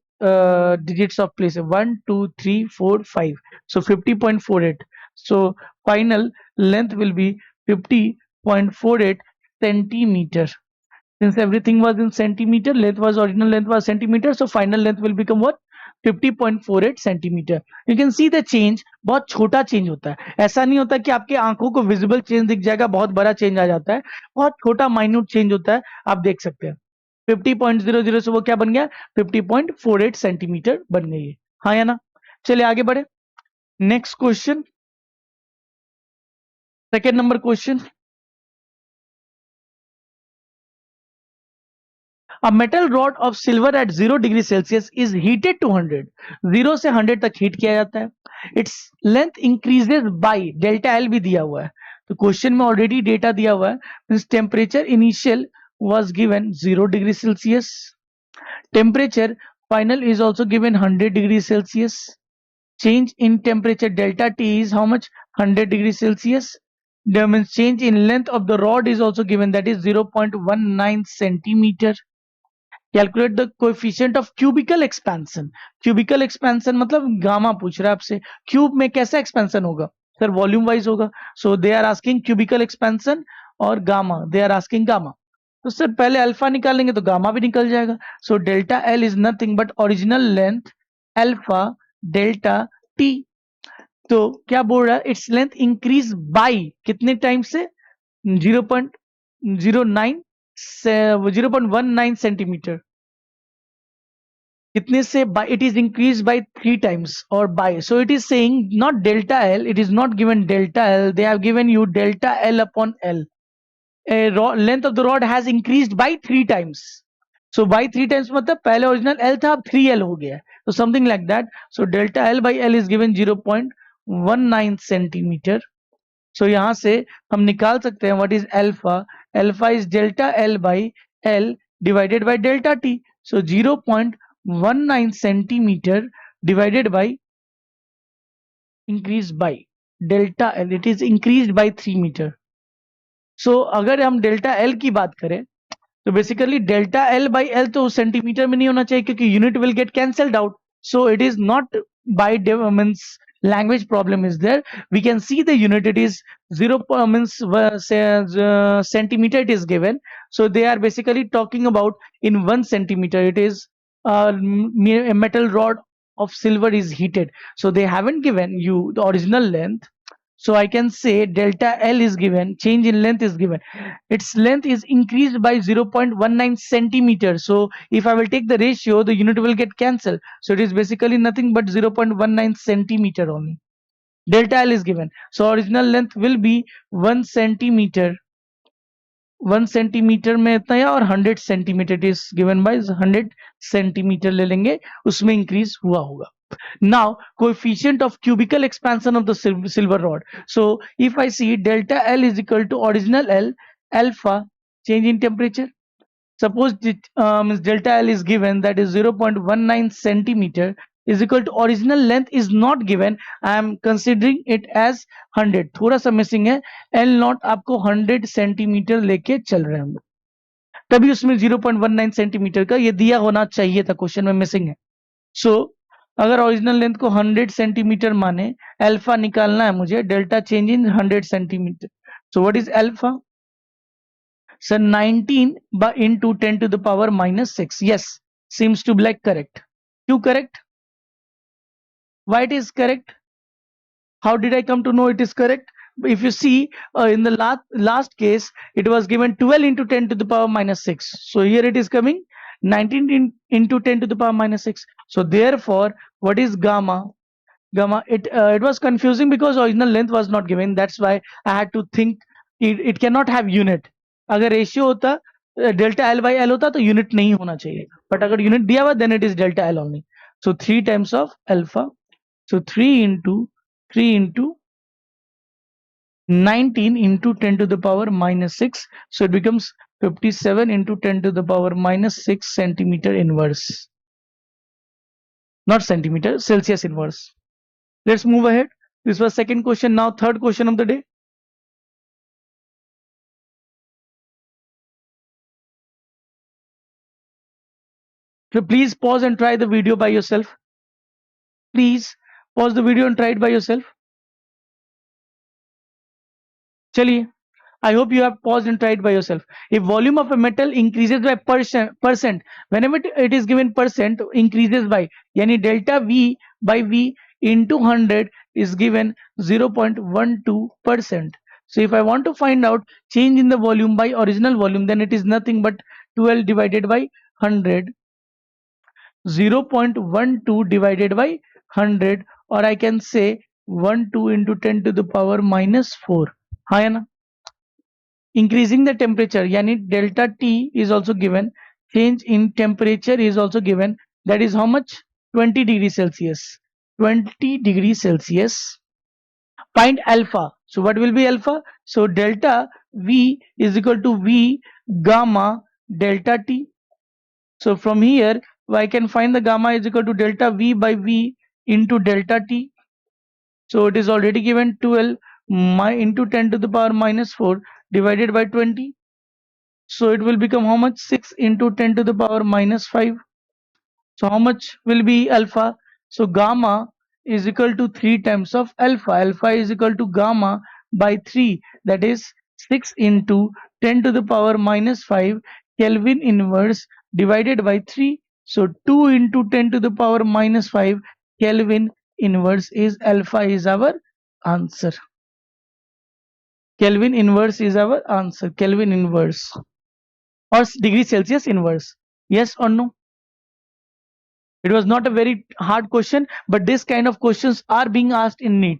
digits of place 1 2 3 4 5, so 50.48, so final length will be 50.48 centimeter. Since everything was in centimeter, original length was centimeter, so final length will become what 50.48 centimetre. You can see the change, बहुत छोटा change होता है, ऐसा नहीं होता कि आपके आंखों को विजिबल चेंज दिख जाएगा, बहुत बड़ा चेंज आ जाता है, बहुत छोटा माइन्यूट चेंज होता है, आप देख सकते हैं। 50.00 से वो क्या बन गया, 50.48 सेंटीमीटर बन गई है, हाँ या ना। चलिए आगे बढ़े, next question, second number question. A metal rod of silver at 0 degree Celsius is heated to 100, 0 से 100 तक हीट किया जाता है, its length increases by delta L भी दिया हुआ है, तो क्वेश्चन में ऑलरेडी डेटा दिया हुआ है, means temperature initial was given 0 degree Celsius, temperature final is also given 100 degree Celsius, change in temperature delta T is how much, 100 degree Celsius, the means change in length of the rod is also given, that is 0.19 centimeter. Calculate the coefficient of cubical expansion, cubical expansion मतलब gamma पूछ रहा है आपसे, cube में कैसा expansion होगा sir, volume wise होगा, so they are asking cubical expansion और gamma, they are asking gamma, तो सर पहले अल्फा निकालेंगे तो गामा भी निकल जाएगा, so delta L is nothing but original length alpha delta T, तो क्या बोल रहा है, इट्स लेंथ इंक्रीज बाई कितने टाइम से, 0.09 0.19 सेंटीमीटर, कितने से, by it is increased by 3 times or by, so it is saying not delta L, it is not given delta L, they have given you delta L upon L, length of the rod has increased by 3 times, so by 3 times मतलब पहले original L था अब 3L हो गया है, so something like that, so delta L by L is given 0.19 centimetre, so यहाँ से हम निकाल सकते हैं what is alpha, alpha is delta L by L divided by delta T, so 0.19 centimeter divided by increased by delta L, it is increased by 3 meter, so अगर हम delta L की बात करें तो basically delta L by L तो centimetre में नहीं होना चाहिए क्योंकि unit will get cancelled out, so it is not by means language problem is there, we can see the unit, it is 0 means centimeter it is given, so they are basically talking about in 1 centimeter, it is a metal rod of silver is heated, so they haven't given you the original length, so I can say delta L is given, change in length is given, its length is increased by 0.19 centimeters, so if I will take the ratio the unit will get cancelled, so it is basically nothing but 0.19 centimeter only, delta L is given, so original length will be 1 centimeter, 1 centimetre में इतना है और 100 centimetre is given by 100 centimetre ले लेंगे, उसमें increase हुआ होगा. Now coefficient of cubical expansion of the silver rod, so if I see delta L is equal to original L alpha change in temperature, suppose means delta L is given, that is 0.19 centimeter is equal to original length is not given, I am considering it as 100, थोड़ा सा missing है, L not आपको 100 centimetre लेके चल रहे हैं हम लोग, तभी उसमें 0.19 सेंटीमीटर का ये दिया होना चाहिए था, क्वेश्चन में मिसिंग है. सो अगर ओरिजिनल लेंथ को 100 सेंटीमीटर माने, अल्फा निकालना है मुझे, delta change in 100 centimetre, so what is alpha sir, 19 by into 10 to the power minus 6, yes, seems to be like correct. क्यों correct? Why it is correct? How did I come to know it is correct? If you see in the last case it was given 12 into 10 to the power minus 6, so here it is coming 19 into 10 to the power minus 6, so therefore what is gamma, it was confusing because original length was not given, that's why I had to think it cannot have unit, अगर ratio होता delta L by L होता तो unit नहीं होना चाहिए, but अगर unit दिया हुआ then it is delta L only, so 3 times of alpha, so 3 into 19 into 10 to the power minus 6, so it becomes 57 into 10 to the power minus 6 centimeter inverse, not centimeter, Celsius inverse. Let's move ahead. This was second question. Now third question of the day. So please pause and try the video by yourself. Please pause the video and try it by yourself. चलिए I hope you have paused and tried by yourself. If volume of a metal increases by percent, whenever it is given percent increases by, yani delta V by V into 100 is given 0.12%. So if I want to find out change in the volume by original volume, then it is nothing but 12 divided by 100, 0.12 divided by 100, or I can say 12 into 10 to the power minus 4. हाँ है ना? Increasing the temperature, yani delta T is also given. Change in temperature is also given. That is how much? 20 degrees Celsius. 20 degrees Celsius. Find alpha. So what will be alpha? So delta V is equal to V gamma delta T. So from here, I can find the gamma is equal to delta V by V into delta T. So it is already given 12 into 10 to the power minus 4 divided by 20. So it will become how much? 6 into 10 to the power minus 5. So how much will be alpha? So gamma is equal to 3 times of alpha. Alpha is equal to gamma by 3. That is 6 into 10 to the power minus 5 Kelvin inverse divided by 3. So 2 into 10 to the power minus 5 Kelvin inverse is alpha is our answer. Kelvin inverse is our answer. Kelvin inverse. Or degree Celsius inverse. Yes or no? It was not a very hard question, but this kind of questions are being asked in NEET.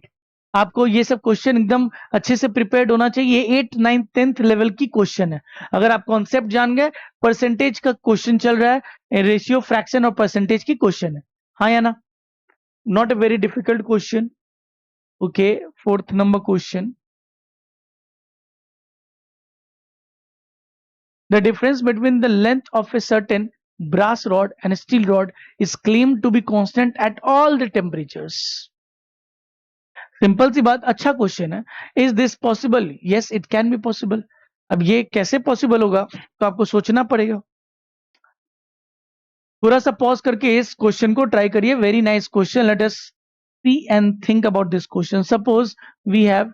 आपको ये सब question एकदम अच्छे से prepared होना चाहिए. ये 8, 9, 10th level की क्वेश्चन है. अगर आप कॉन्सेप्ट जान गए, परसेंटेज का क्वेश्चन चल रहा है, रेशियो फ्रैक्शन और परसेंटेज की क्वेश्चन है. हाँ या ना? Not a very difficult question. Okay, 4th number question. The difference between the length of a certain brass rod and a steel rod is claimed to be constant at all the temperatures. Simple सी बात, अच्छा question है. Is this possible? Yes, it can be possible. अब ये कैसे possible होगा तो आपको सोचना पड़ेगा. थोड़ा सा पॉज करके इस क्वेश्चन को ट्राई करिए. Very nice question. Let us see and think about this question. Suppose we have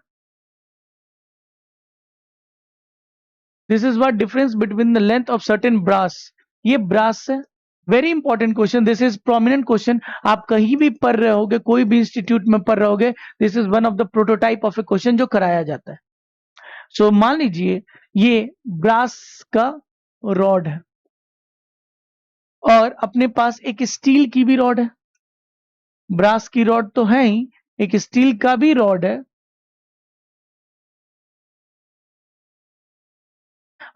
this is what difference between the length of certain brass. ये ब्रास है. Very important question. This is prominent question. आप कहीं भी पढ़ रहे होगे, कोई भी इंस्टीट्यूट में पढ़ रहे होगे, this is one of the prototype of A question जो कराया जाता है. सो मान लीजिए ये ब्रास का रॉड है और अपने पास एक स्टील की भी रॉड है. ब्रास की रॉड तो है ही, एक स्टील का भी रॉड है.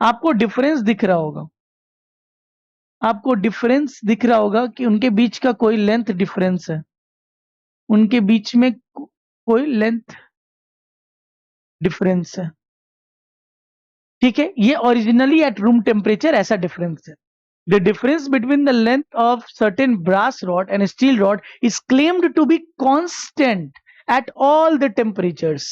आपको डिफरेंस दिख रहा होगा. आपको डिफरेंस दिख रहा होगा कि उनके बीच का कोई लेंथ डिफरेंस है. उनके बीच में कोई लेंथ डिफरेंस है. ठीक है, ये ओरिजिनली एट रूम टेम्परेचर ऐसा डिफरेंस है. The difference between the length of certain brass rod and a steel rod is claimed to be constant at all the temperatures.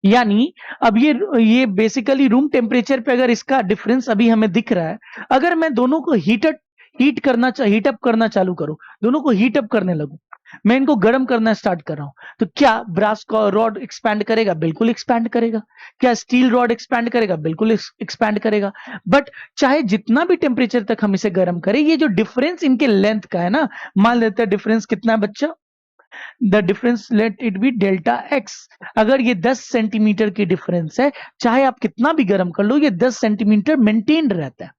यानी अब ये बेसिकली रूम टेम्परेचर पे अगर इसका डिफरेंस अभी हमें दिख रहा है, अगर मैं दोनों को हीट अप करना चालू करूं, दोनों को हीट अप करने लगूं, मैं इनको गर्म करना स्टार्ट कर रहा हूं, तो क्या ब्रास का रॉड एक्सपैंड करेगा? बिल्कुल एक्सपैंड करेगा. क्या स्टील रॉड एक्सपैंड करेगा? बिल्कुल एक्सपैंड करेगा. बट चाहे जितना भी टेम्परेचर तक हम इसे गर्म करें, ये जो डिफरेंस इनके लेंथ का है ना, मान लेते हैं डिफरेंस कितना है बच्चा? The difference let it be delta x. अगर ये 10 सेंटीमीटर की डिफरेंस है, चाहे आप कितना भी गर्म कर लो, ये 10 सेंटीमीटर मेंटेन रहता है.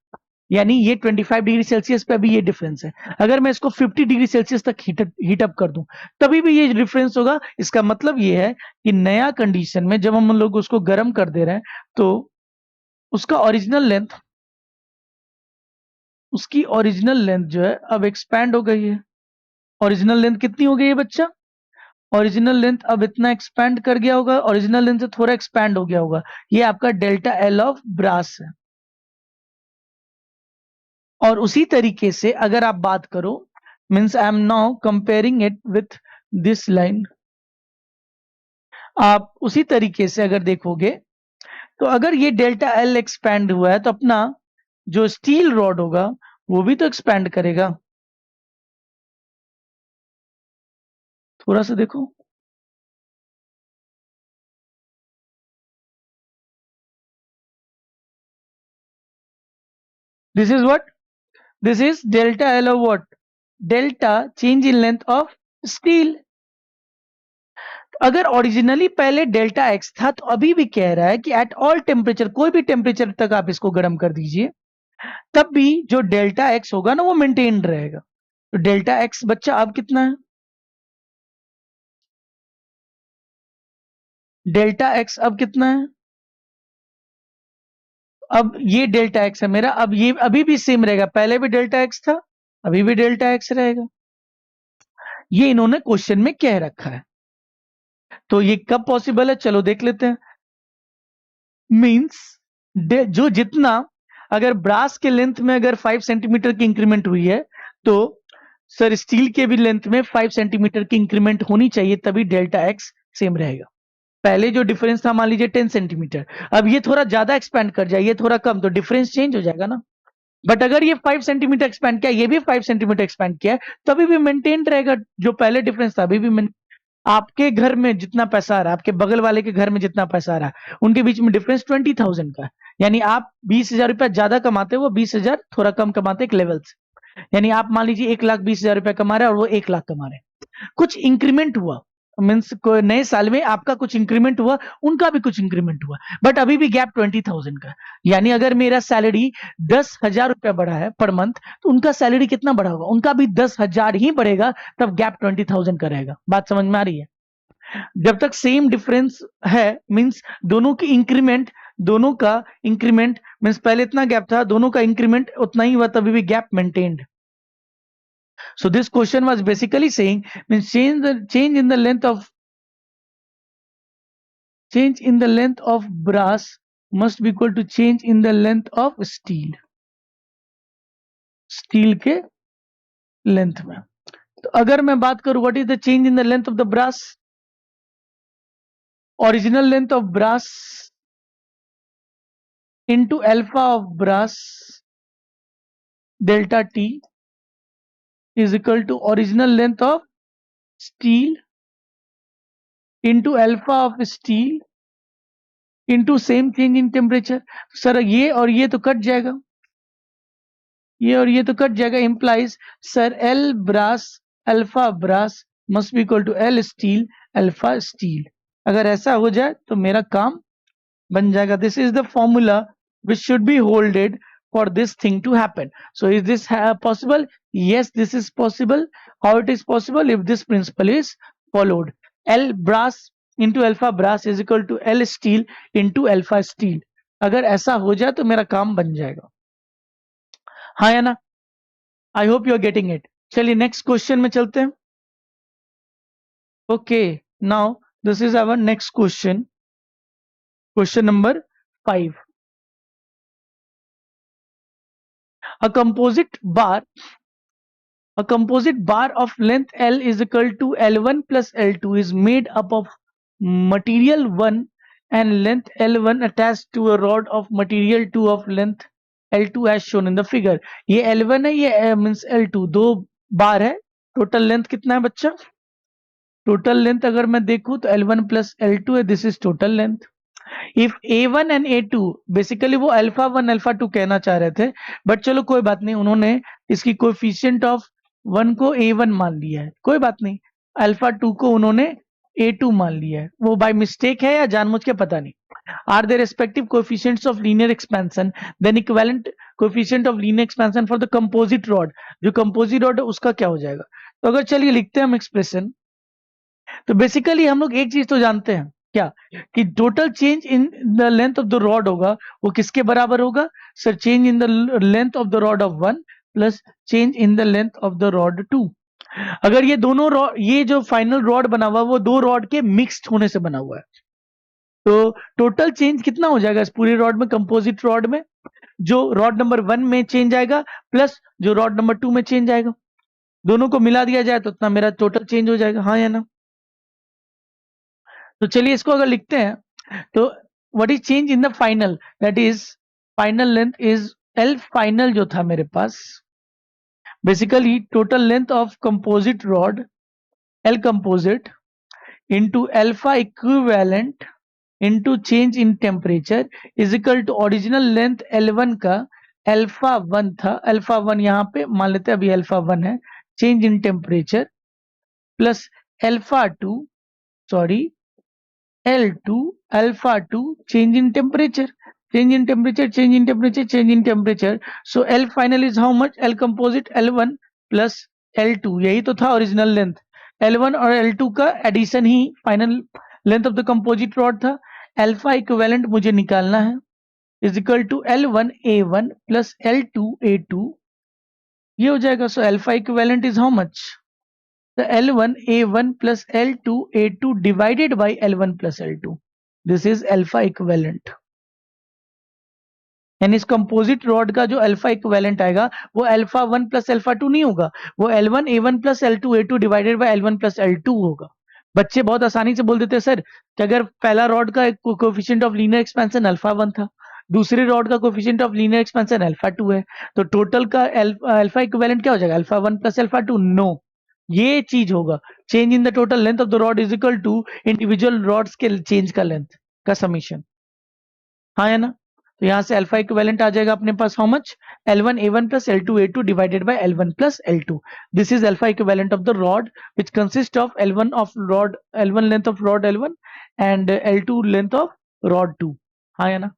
यानी ये 25 डिग्री सेल्सियस पे अभी ये डिफरेंस है. अगर मैं इसको 50 डिग्री सेल्सियस तक हीट अप कर दूं, तभी भी ये डिफरेंस होगा. इसका मतलब ये है कि नया कंडीशन में जब हम लोग उसको गर्म कर दे रहे हैं, तो उसका उसकी ओरिजिनल लेंथ जो है अब एक्सपैंड हो गई है. ओरिजिनल लेंथ कितनी हो गई है बच्चा? ओरिजिनल लेंथ अब इतना एक्सपैंड कर गया होगा, ओरिजिनल लेंथ से थोड़ा एक्सपैंड हो गया होगा. ये आपका डेल्टा एल ऑफ ब्रास है. और उसी तरीके से अगर आप बात करो, means I am now comparing it with this line. आप उसी तरीके से अगर देखोगे, तो अगर ये डेल्टा एल एक्सपैंड हुआ है, तो अपना जो स्टील रॉड होगा वो भी तो एक्सपैंड करेगा. थोड़ा सा देखो. This is what, this is delta L of what, delta change in length of steel. अगर ओरिजिनली पहले डेल्टा एक्स था तो अभी भी कह रहा है कि एट ऑल टेम्परेचर, कोई भी टेम्परेचर तक आप इसको गर्म कर दीजिए, तब भी जो डेल्टा एक्स होगा ना वो मेंटेन रहेगा। तो डेल्टा एक्स बच्चा अब कितना है, डेल्टा एक्स अब कितना है, अब ये डेल्टा एक्स है मेरा, अब ये अभी भी सेम रहेगा, पहले भी डेल्टा एक्स था, अभी भी डेल्टा एक्स रहेगा। ये इन्होंने क्वेश्चन में कह रखा है। तो ये कब पॉसिबल है, चलो देख लेते हैं। मींस जो जितना, अगर ब्रास के लेंथ में अगर 5 सेंटीमीटर की इंक्रीमेंट हुई है, तो सर स्टील के भी लेंथ में 5 सेंटीमीटर की इंक्रीमेंट होनी चाहिए, तभी डेल्टा एक्स सेम रहेगा। पहले जो डिफरेंस था मान लीजिए 10 सेंटीमीटर, अब ये थोड़ा ज्यादा एक्सपैंड कर जाए, ये थोड़ा कम, तो डिफरेंस चेंज हो जाएगा ना। बट अगर ये 5 सेंटीमीटर एक्सपैंड किया, ये भी 5 सेंटीमीटर एक्सपैंड किया है, तभी भी मेंटेन रहेगा, जो पहले डिफरेंस था अभी भी आपके घर में जितना पैसा आ रहा है, आपके बगल वाले के घर में जितना पैसा आ रहा है, उनके बीच में डिफरेंस 20,000 का है। यानी आप 20,000 रुपया ज्यादा कमाते हो, वो 20,000 थोड़ा कम कमाते एक लेवल से। यानी आप मान लीजिए 1,20,000 रुपया कमा रहे हैं और वो 1,00,000 कमा रहे हैं। कुछ इंक्रीमेंट हुआ, मीन्स नए साल में आपका कुछ इंक्रीमेंट हुआ, उनका भी कुछ इंक्रीमेंट हुआ, बट अभी भी गैप 20,000 का। यानी अगर मेरा सैलरी 10,000 रुपया बढ़ा है पर मंथ, तो उनका सैलरी कितना बढ़ा होगा, उनका भी 10,000 ही बढ़ेगा, तब गैप 20,000 का रहेगा। बात समझ में आ रही है? जब तक सेम डिफरेंस है, मींस दोनों की इंक्रीमेंट, दोनों का इंक्रीमेंट मींस पहले इतना गैप था, दोनों का इंक्रीमेंट उतना ही हुआ, तभी भी gap maintained. So this question was basically saying means change in the length of brass must be equal to change in the length of steel, steel के लेंथ में। तो अगर मैं बात करूं what is the change in the length of the brass, original length of brass into alpha of brass delta T is equal to original length of steel into alpha of steel into same change in temperature। Sir ये और ये तो cut जाएगा, ये और ये तो cut जाएगा, implies sir L brass alpha brass must be equal to L steel alpha steel। अगर ऐसा हो जाए तो मेरा काम बन जाएगा। This is the formula which should be holded for this thing to happen. So is this possible? Yes, this is possible. How it is possible? If this principle is followed. L brass into alpha brass is equal to L steel into alpha steel। अगर ऐसा हो जाए तो मेरा काम बन जाएगा। हाँ या ना? I hope you are getting it. चलिए नेक्स्ट क्वेश्चन में चलते हैं। Okay, now this is our next question, question number 5। A composite bar of length L is equal to L1 plus L2 is made up of material 1 and length L1 attached to a rod of material 2 of length L2 as shown in the figure। ये L1 है, ये means L2, दो बार है। Total length कितना है बच्चा, total length अगर मैं देखूं तो L1 प्लस L2 है, this is total length. If A1 and A2, basically वो अल्फा 1 अल्फा 2 कहना चाह रहे थे, बट चलो कोई बात नहीं, उन्होंने इसकी कोएफिशिएंट ऑफ 1 को A1 मान लिया है, कोई बात नहीं। अल्फा 2 को उन्होंने A2 मान लिया है, वो बाय मिस्टेक है या जानबूझ के पता नहीं। Are their respective coefficients of linear expansion, then equivalent coefficient of linear expansion for the composite rod, जो कंपोजिट रॉड है उसका क्या हो जाएगा। तो अगर चलिए लिखते हैं हम एक्सप्रेशन, तो बेसिकली हम लोग एक चीज तो जानते हैं क्या, कि total change in the length of the rod होगा, वो किसके बराबर होगा sir, change in the length of the rod of 1 plus change in the length of the rod 2। अगर ये दोनों रॉड, ये जो फाइनल रॉड बना हुआ वो दो रॉड के मिक्स्ड होने से बना हुआ है, तो टोटल चेंज कितना हो जाएगा इस पूरी रॉड में, कंपोजिट रॉड में, जो रॉड नंबर 1 में चेंज आएगा प्लस जो रॉड नंबर 2 में चेंज आएगा, दोनों को मिला दिया जाए तो उतना मेरा टोटल चेंज हो जाएगा। हाँ या ना? तो चलिए इसको अगर लिखते हैं तो what is change in the final, that is final length is L final जो था मेरे पास, basically total length of composite rod L composite into alpha equivalent into change in temperature is equal to original length L1 का alpha 1 था, alpha 1 यहाँ पे मान लेते हैं अभी अल्फा 1 है, change in temperature plus alpha 2 sorry L2 alpha 2 change in temperature, change in temperature, change in temperature, change in temperature. So L final is how much? L composite L1 plus L2, यही तो था original length. L1 और L2 का addition ही final length of the composite rod था। Alpha equivalent मुझे निकालना है is equal to L1 A1 plus L2 A2, ये हो जाएगा। So alpha equivalent is how much? The L1 A1 plus L2 A2 divided by L1 plus L2. This is alpha equivalent. यानी इस composite rod का जो alpha equivalent आएगा वो alpha 1 plus alpha 2 नहीं होगा, वो L1 A1 plus L2 A2 divided by L1 plus L2 होगा। बच्चे बहुत आसानी से बोल देते हैं सर कि अगर पहला रॉड का coefficient of linear expansion alpha 1 था, दूसरे रॉड का coefficient of linear expansion alpha 2 है, तो टोटल का अल्फा इक्विवेलेंट क्या हो जाएगा? Alpha 1 plus alpha 2? नो, ये चीज होगा change in the total length of the rod is equal to individual rods के चेंज का लेंथ का समीशन। हाँ है ना? तो यहां से अल्फा इक्विवेलेंट आ जाएगा अपने पास how much? L1 A1 plus L2 A2 divided by L1 plus L2. This is alpha equivalent of the rod which consists of L1 length of rod L1 and L2 length of rod 2. हाँ है ना?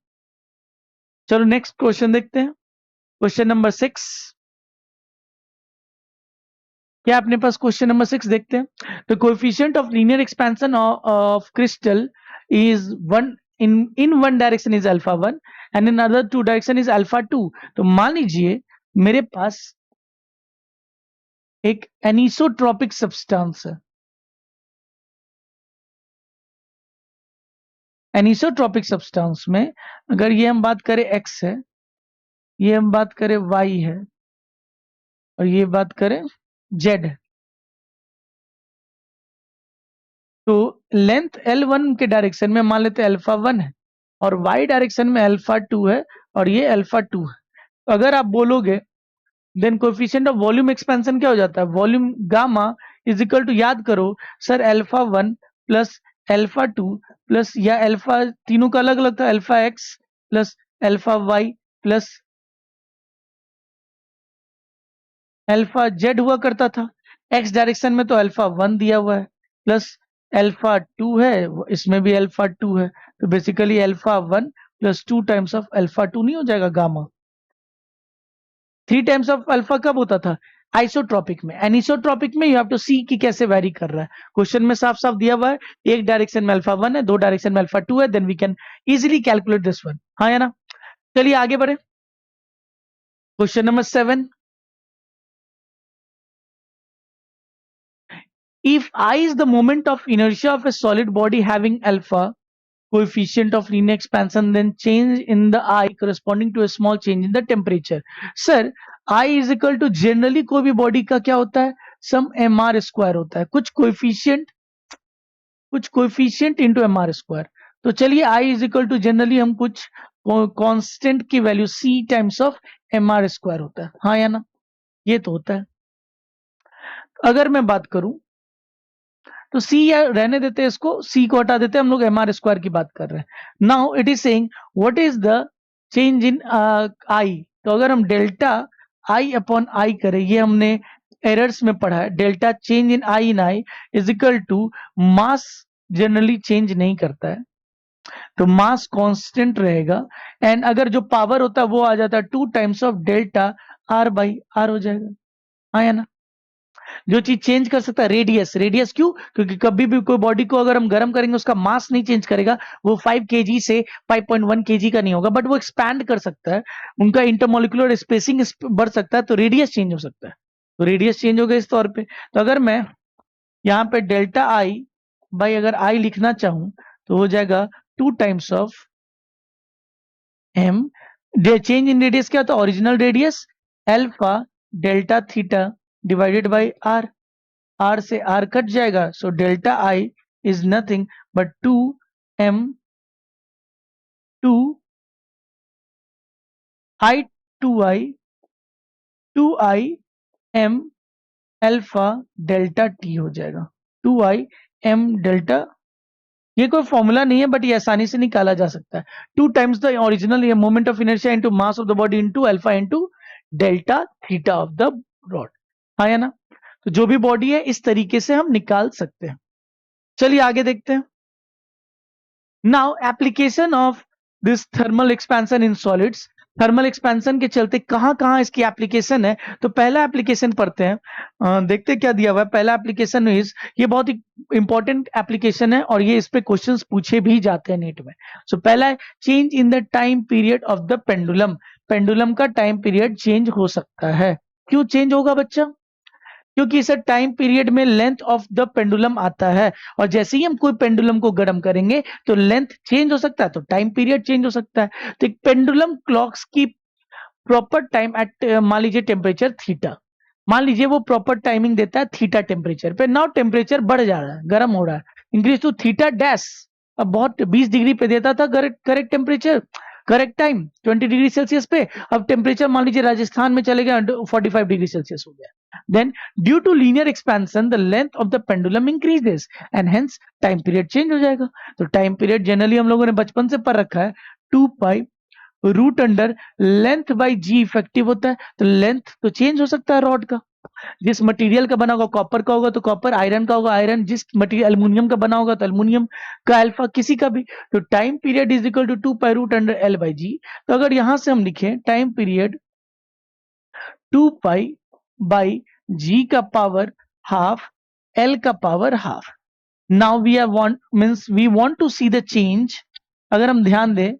चलो next question देखते हैं, question number 6। क्या अपने पास question number 6 देखते हैं। The coefficient of linear expansion of crystal is one in one direction is alpha 1 and in other two direction is alpha 2। तो मान लीजिए मेरे पास एक एनिसोट्रॉपिक सब्सटेंस है, एनिसोट्रॉपिक सब्सटेंस में अगर ये हम बात करें x है, ये हम बात करें y है और ये बात करें z है, तो लेंथ L1 के डायरेक्शन में मान लेते हैं अल्फा 1 है और y डायरेक्शन में अल्फा 2 है और ये अल्फा 2 है। तो अगर आप बोलोगे then coefficient of volume expansion क्या हो जाता है? Volume gamma is equal to, याद करो sir, alpha 1 plus alpha 2 plus या अल्फा तीनों का अलग अलग था, alpha x plus alpha y plus alpha z हुआ करता था। x डायरेक्शन में तो अल्फा 1 दिया हुआ है प्लस अल्फा 2 है, इसमें भी अल्फा 2 है, तो basically alpha 1 plus 2 times of alpha 2 नहीं हो जाएगा गामा? 3 टाइम्स ऑफ अल्फा कब होता था? आइसोट्रॉपिक में। एनिसोट्रॉपिक में यू हैव टू सी कि कैसे वैरी कर रहा है। क्वेश्चन में साफ साफ दिया हुआ है एक डायरेक्शन में अल्फा 1 है, दो डायरेक्शन में अल्फा 2 है, then we can easily calculate this one. हाँ या ना? चलिए आगे बढ़े, question number 7। If I is the moment of inertia of a solid body having alpha coefficient of linear expansion, then change in the I corresponding to a small change in the temperature. Sir, I is equal to generally कोई भी body का क्या होता है? सम mr square होता है, कुछ coefficient into mr square. तो चलिए I is equal to generally हम कुछ कांस्टेंट की value c times of mr square होता है। हाँ या ना? ये तो होता है। अगर मैं बात करूं तो सी या रहने देते हैं, इसको सी को हटा देते हैं, हम लोग एम आर स्क्वायर की बात कर रहे हैं। Now it is saying what is the change in I. तो अगर हम डेल्टा आई अपॉन आई करें, ये हमने एरर्स में पढ़ा है, delta change in I is equal to mass generally change नहीं करता है, तो मास कांस्टेंट रहेगा एंड अगर जो पावर होता है वो आ जाता है 2 times of delta R by R हो जाएगा। हाँ या ना? जो चीज चेंज कर सकता है रेडियस, रेडियस क्यों? क्योंकि कभी भी कोई बॉडी को अगर हम गर्म करेंगे उसका मास नहीं चेंज करेगा, वो 5 kg से 5.1 kg का नहीं होगा, बट वो एक्सपैंड कर सकता है, उनका इंटरमोलिकुलर स्पेसिंग बढ़ सकता है, तो रेडियस चेंज हो सकता है। तो रेडियस चेंज हो गया इस तौर पे। तो अगर मैं यहाँ पे डेल्टा आई बाई अगर आई लिखना चाहूं तो हो जाएगा 2 times of M, change in radius क्या होता है? Original radius alpha delta theta divided by R, R से आर कट जाएगा, so delta I is nothing but 2m 2i m alpha delta T हो जाएगा, 2i m डेल्टा ये कोई formula नहीं है, बट ये आसानी से निकाला जा सकता है। 2 times the original moment of inertia into mass of the body into alpha into delta theta of the rod. हाँ या ना? तो जो भी बॉडी है इस तरीके से हम निकाल सकते हैं। चलिए आगे देखते हैं। Now application of this thermal expansion in solids. Thermal expansion के चलते कहां कहां इसकी एप्लीकेशन है, तो पहला एप्लीकेशन पढ़ते हैं। देखते हैं क्या दिया हुआ है। पहला एप्लीकेशन इज, ये बहुत ही इंपॉर्टेंट एप्लीकेशन है और ये इस पे क्वेश्चंस पूछे भी जाते हैं नीट में। सो पहला है change in the time period of the pendulum. Pendulum का टाइम पीरियड चेंज हो सकता है। क्यों चेंज होगा बच्चा? क्योंकि इस टाइम पीरियड में लेंथ ऑफ द पेंडुलम आता है, और जैसे ही हम कोई पेंडुलम को गर्म करेंगे तो लेंथ चेंज हो सकता है, तो टाइम पीरियड चेंज हो सकता है। तो एक पेंडुलम क्लॉक्स की प्रॉपर टाइम एट, मान लीजिए टेम्परेचर थीटा, मान लीजिए वो प्रॉपर टाइमिंग देता है थीटा टेम्परेचर पे। नाउ टेम्परेचर बढ़ जा रहा है, गर्म हो रहा है, इंक्रीज टू थीटा डैश। अब बहुत 20 डिग्री पे देता था correct temperature, correct time 20 degree Celsius पे, अब टेम्परेचर मान लीजिए राजस्थान में चले गया 45 डिग्री सेल्सियस हो गया। Then due to linear expansion the length of the pendulum increases and hence time period change हो जाएगा। तो टाइम पीरियड जनरली हम लोगों ने बचपन से पढ़ रखा है, 2 pi root under length by g effective होता है। तो लेंथ तो चेंज हो सकता है रॉड का, जिस मटेरियल का बना होगा, कॉपर का होगा तो कॉपर, आयरन का होगा आयरन, जिस मटेरियल एल्युमिनियम का बना होगा तो एल्युमिनियम का अल्फा, किसी का भी। तो time period is equal to 2 pi root under L by G. तो अगर यहां से हम लिखें time period 2 pi by G का पावर हाफ, एल का power half. Now we are want means we want to see the change. अगर हम ध्यान दें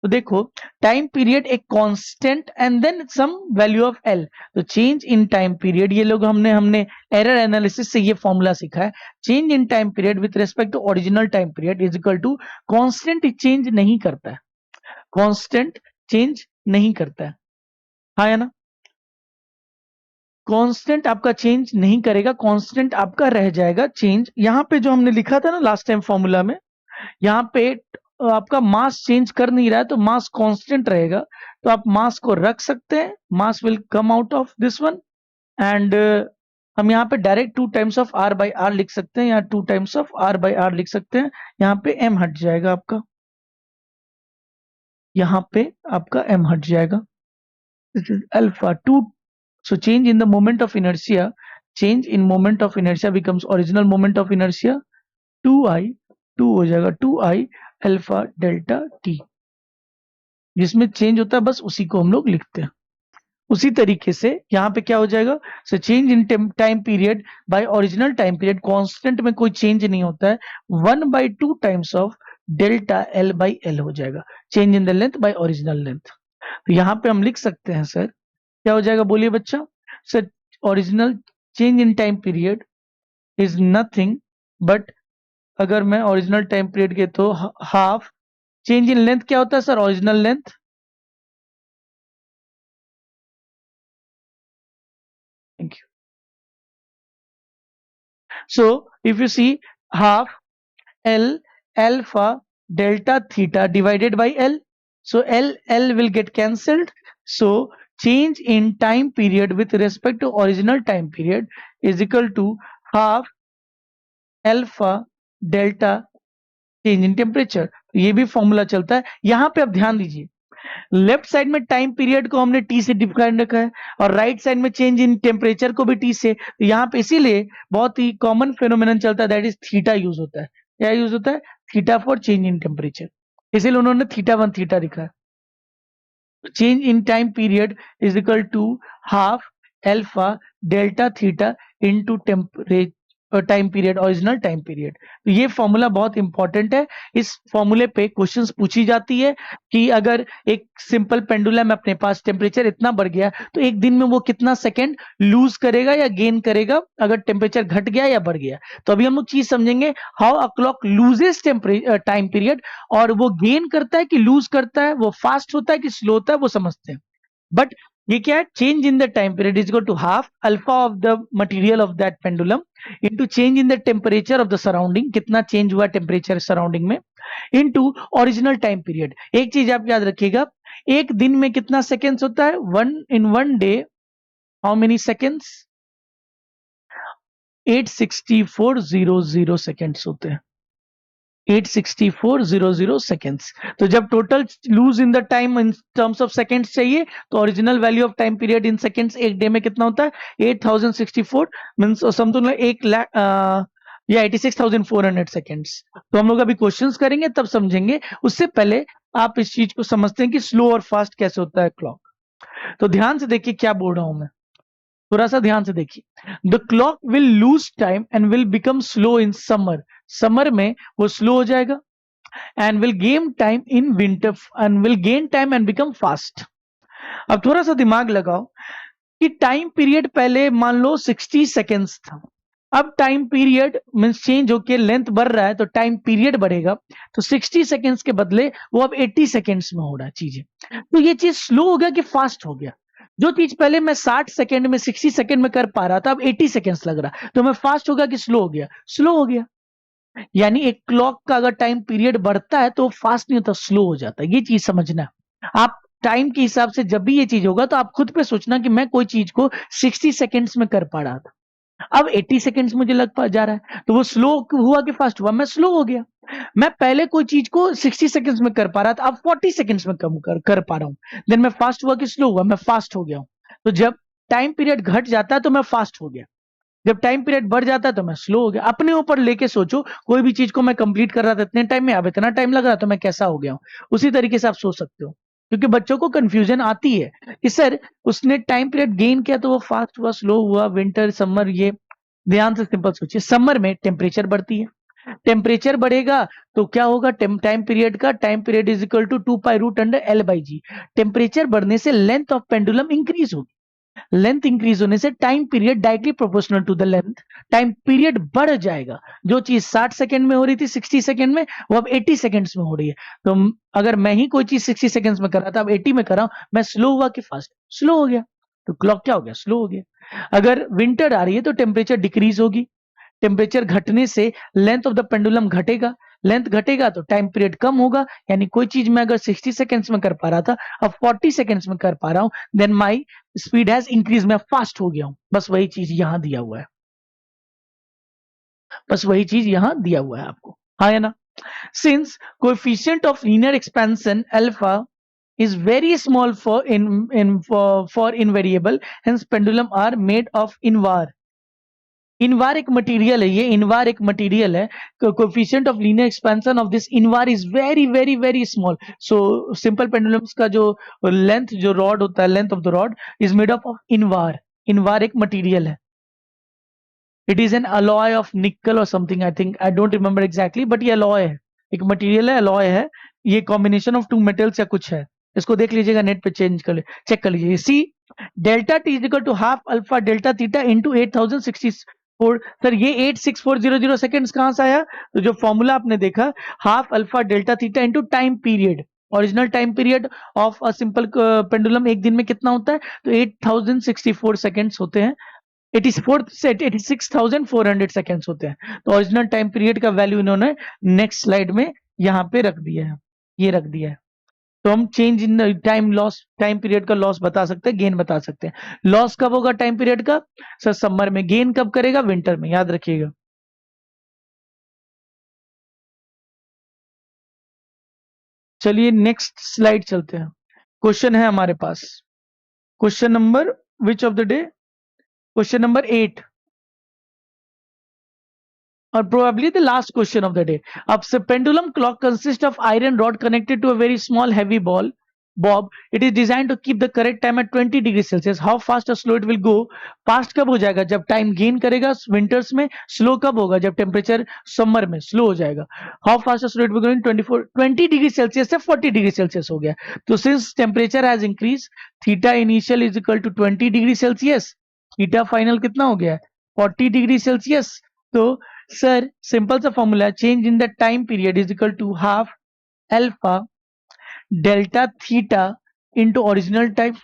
तो देखो, टाइम पीरियड एक constant and then some value of L. तो चेंज इन टाइम पीरियड, ये लोग हमने एरर एनालिसिस से ये फॉर्मूला सीखा है। Change in time period with respect to original time period is equal to constant change नहीं करता है, कांस्टेंट चेंज नहीं करता है। हाँ या ना? कांस्टेंट आपका चेंज नहीं करेगा, कांस्टेंट आपका रह जाएगा। चेंज यहाँ पे जो हमने लिखा था ना लास्ट टाइम फॉर्मूला में, यहाँ पे आपका मास चेंज कर नहीं रहा है तो मास कांस्टेंट रहेगा। तो आप मास को रख सकते हैं, mass will come out of this one, and हम यहाँ पे direct 2 times of R by R लिख सकते हैं, या 2 times of R by R लिख सकते हैं। यहाँ पे एम हट जाएगा आपका, यहाँ पे आपका एम हट जाएगा। This is alpha 2। So change in the moment of inertia, change in moment of inertia becomes original moment of inertia 2i, 2 हो जाएगा 2i अल्फा डेल्टा टी। जिसमें चेंज होता है बस उसी को हम लोग लिखते हैं। उसी तरीके से यहाँ पे क्या हो जाएगा, सो change in time period by original time period, constant में कोई चेंज नहीं होता है, 1/2 times of delta L by L हो जाएगा, change in the length bye original length. तो यहाँ पे हम लिख सकते हैं सर, क्या हो जाएगा बोलिए बच्चा? Sir original change in time period is nothing but, अगर मैं ओरिजिनल टाइम पीरियड के तो हाफ, चेंज इन लेंथ क्या होता है sir? Original length. Thank you. So if you see half L alpha delta theta divided by L, so L will get cancelled. So change in time period with respect to original time period is equal to half alpha delta change in temperature। ये भी formula चलता है। यहाँ पे आप ध्यान दीजिए, left side में टाइम पीरियड को हमने टी से डिफाइन रखा है, और राइट साइड में चेंज इन टेम्परेचर को भी टी से। तो यहाँ पे इसीलिए बहुत ही कॉमन फेनोमेनन चलता है, दैट इज थीटा यूज होता है। क्या यूज होता है? Theta for change in temperature, इसीलिए उन्होंने थीटा 1 थीटा लिखा है। Change in time period is equal to half alpha delta theta into temperature time period, original time period. तो ये फॉर्मूला बहुत इंपॉर्टेंट है। इस फॉर्मूले पे क्वेश्चंस पूछी जाती है कि अगर एक सिंपल पेंडुलम अपने पास टेम्परेचर इतना बढ़ गया तो एक दिन में वो कितना सेकंड लूज करेगा या गेन करेगा, अगर टेम्परेचर घट गया या बढ़ गया। तो अभी हम लोग चीज समझेंगे, how a clock loses time period, और वो गेन करता है कि लूज करता है, वो फास्ट होता है कि स्लो होता है, वो समझते हैं। बट ये क्या है? Change in the time period is equal to half alpha of the material of that pendulum into change in the temperature of the surrounding, कितना चेंज हुआ टेम्परेचर सराउंडिंग में, इनटू ओरिजिनल टाइम पीरियड। एक चीज आप याद रखिएगा, एक दिन में कितना सेकेंड्स होता है? One day how many seconds? 86400 seconds होते हैं। 86400 सेकेंड्स। तो जब total lose in the time in terms of seconds चाहिए तो original value of time period in seconds एक डे में कितना होता है? 8064 मीन्स समथिंग लाइक 1 लाख या 86,400 सेकेंड्स। तो हम लोग अभी क्वेश्चंस करेंगे तब समझेंगे, उससे पहले आप इस चीज को समझते हैं कि स्लो और फास्ट कैसे होता है क्लॉक। तो ध्यान से देखिए क्या बोल रहा हूं मैं, थोड़ा सा ध्यान से देखिए। The clock will lose time and will become slow in summer. Summer में वो स्लो हो जाएगा and will gain time in winter and will gain time and become fast. अब थोड़ा सा दिमाग लगाओ कि टाइम पीरियड पहले मान लो 60 सेकेंड्स था, अब टाइम पीरियड मीन्स चेंज होके लेंथ बढ़ रहा है तो टाइम पीरियड बढ़ेगा, तो 60 सेकेंड्स के बदले वो अब 80 सेकेंड्स में हो रहा है चीजें। तो ये चीज स्लो हो गया कि फास्ट हो गया? जो चीज पहले मैं 60 सेकेंड में 60 सेकेंड में कर पा रहा था अब 80 सेकेंड्स लग रहा, तो मैं फास्ट हो गया कि स्लो हो गया? स्लो हो गया। यानी एक क्लॉक का अगर टाइम पीरियड बढ़ता है तो फास्ट नहीं होता, स्लो हो जाता है। ये चीज समझना है। आप टाइम के हिसाब से जब भी ये चीज होगा तो आप खुद पे सोचना कि मैं कोई चीज को 60 सेकेंड्स में कर पा रहा था, अब 80 सेकेंड्स मुझे लग पा जा रहा है, तो वो स्लो हुआ कि फास्ट हुआ? मैं स्लो हो गया। मैं पहले कोई चीज को 60 सेकेंड्स में कर पा रहा था, अब 40 सेकेंड्स में कम कर पा रहा हूं। देन मैं फास्ट हुआ कि स्लो हुआ? मैं फास्ट हो गया हूं। तो जब टाइम पीरियड घट जाता है तो मैं फास्ट हो गया, जब टाइम पीरियड बढ़ जाता है तो मैं स्लो हो गया। अपने ऊपर लेके सोचो, कोई भी चीज को मैं कंप्लीट कर रहा था इतने टाइम में, अब इतना टाइम लग रहा तो मैं कैसा हो गया हूं? उसी तरीके से आप सोच सकते हो, क्योंकि बच्चों को कंफ्यूजन आती है कि सर उसने टाइम पीरियड गेन किया तो वो फास्ट हुआ, स्लो हुआ, विंटर समर। ये ध्यान से सिंपल सोचिए, समर में टेम्परेचर बढ़ती है, टेम्परेचर बढ़ेगा तो क्या होगा? टाइम पीरियड का time period is equal to 2 pi root under L/G। Temperature बढ़ने से लेंथ ऑफ पेंडुलम इंक्रीज होगी, लेंथ इंक्रीज होने से time period directly proportional to the length, time period बढ़ जाएगा। जो चीज 60 सेकंड में हो रही थी 60 सेकंड में, वो अब 80 सेकंड्स में हो रही है। तो अगर मैं ही कोई चीज 60 सेकंड्स में कर रहा था अब 80 में कर रहा हूं, मैं स्लो हुआ कि फास्ट? स्लो हो गया। तो क्लॉक क्या हो गया? स्लो हो गया। अगर विंटर आ रही है तो टेम्परेचर डिक्रीज होगी, टेम्परेचर घटने से लेंथ ऑफ द पेंडुलम घटेगा, लेंथ घटेगा तो टाइम पीरियड कम होगा। यानी कोई चीज मैं अगर 60 सेकंड्स में कर पा रहा था अब 40 सेकंड्स में कर पा रहा हूं, then my speed has increase, मैं फास्ट हो गया हूं। बस वही चीज यहां दिया हुआ है, बस वही चीज यहां दिया हुआ है आपको, हाँ या ना? Since coefficient of linear expansion alpha is very small for invariable, hence pendulum are made of invar। Invar एक मटेरियल है, ये इनवार एक मटेरियल है, coefficient of linear expansion of this invar is very very very small. So simple pendulums का जो length, जो rod होता है, length of the rod is made of invar. Invar एक मटेरियल है, it is an alloy of nickel और something, I think, I don't remember exactly, but ये alloy है, एक मटेरियल है, अलॉय है। ये कॉम्बिनेशन ऑफ टू मेटल्स या कुछ है, इसको देख लीजिएगा, नेट पे चेक कर लीजिए। See delta T is equal to half alpha delta theta into 8064। Sir ये 86400 सेकेंड्स कहां से आया? तो जो फॉर्मूला आपने देखा, half alpha delta theta into time period, original time period of a simple pendulum एक दिन में कितना होता है? तो 8064 सेकेंड्स होते हैं, 86,400 सेकेंड्स होते हैं। तो ओरिजिनल टाइम पीरियड का वैल्यू इन्होंने नेक्स्ट स्लाइड में यहाँ पे रख दिया है, ये रख दिया है। तो हम change in time loss, time period का लॉस बता सकते हैं, गेन बता सकते हैं। लॉस कब होगा टाइम पीरियड का? सर समर में। गेन कब करेगा? विंटर में, याद रखिएगा। चलिए नेक्स्ट स्लाइड चलते हैं। क्वेश्चन है हमारे पास, question number which of the day? Question number 8 or probably the last question of the day. A pendulum clock consists of iron rod connected to a very small heavy bob. It is designed to keep the correct time at 20 degrees Celsius. How fast or slow it will go? Fast कब हो जाएगा? जब time gain करेगा winters में। Slow कब होगा? जब temperature summer में स्लो हो जाएगा। हाउ फास्ट और slow it will go in 20 degree Celsius से 40 डिग्री सेल्सियस हो गया। तो since temperature has increase, theta initial is equal to 20 degree Celsius, theta final कितना हो गया है? 40 डिग्री सेल्सियस। तो सर सिंपल सा formula, change in the time period is equal to half alpha delta theta into original time.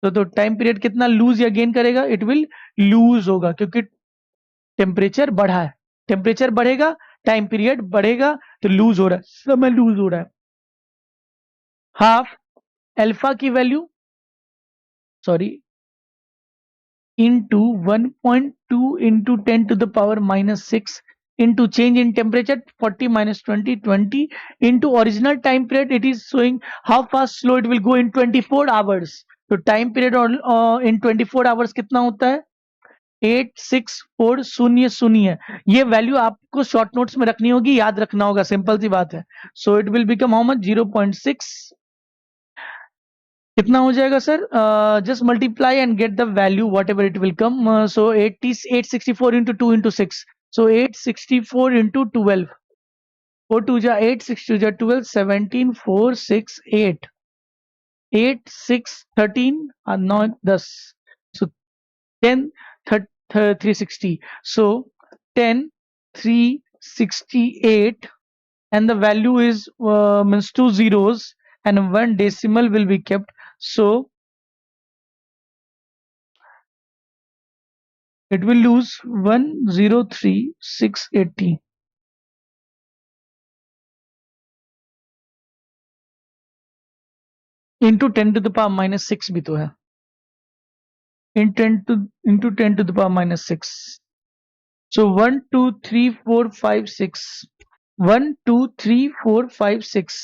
तो time period कितना lose या gain करेगा? इट विल लूज होगा, क्योंकि टेम्परेचर बढ़ा है, टेम्परेचर बढ़ेगा टाइम पीरियड बढ़ेगा, तो लूज हो रहा है, समय लूज हो रहा है। हाफ अल्फा की value, sorry, into 1.2 into 10 to the power -6 into change in temperature 40 minus 20 20 into original time period. It is showing how fast slow it will go in 24 hours. तो time period इन 24 hours कितना होता है 8640 ये value आपको short notes में रखनी होगी, याद रखना होगा, सिंपल सी बात है. So it will become how much 0.6 कितना हो जाएगा sir just multiply and get the value what ever it will come. So 864 into 2 into 6. So 864 into 12. 4 2 जा 8 6 2 जा 12 17 4 6 8 8 6 13 and 9 10. So 10 360. So 10 368 and the value is means 2 zeros and 1 decimal will be kept. So it will lose 103680 into 10 to the power minus 6 भी तो है into 10 to the power minus 6. So 1 2 3 4 5 6 1 2 3 4 5 6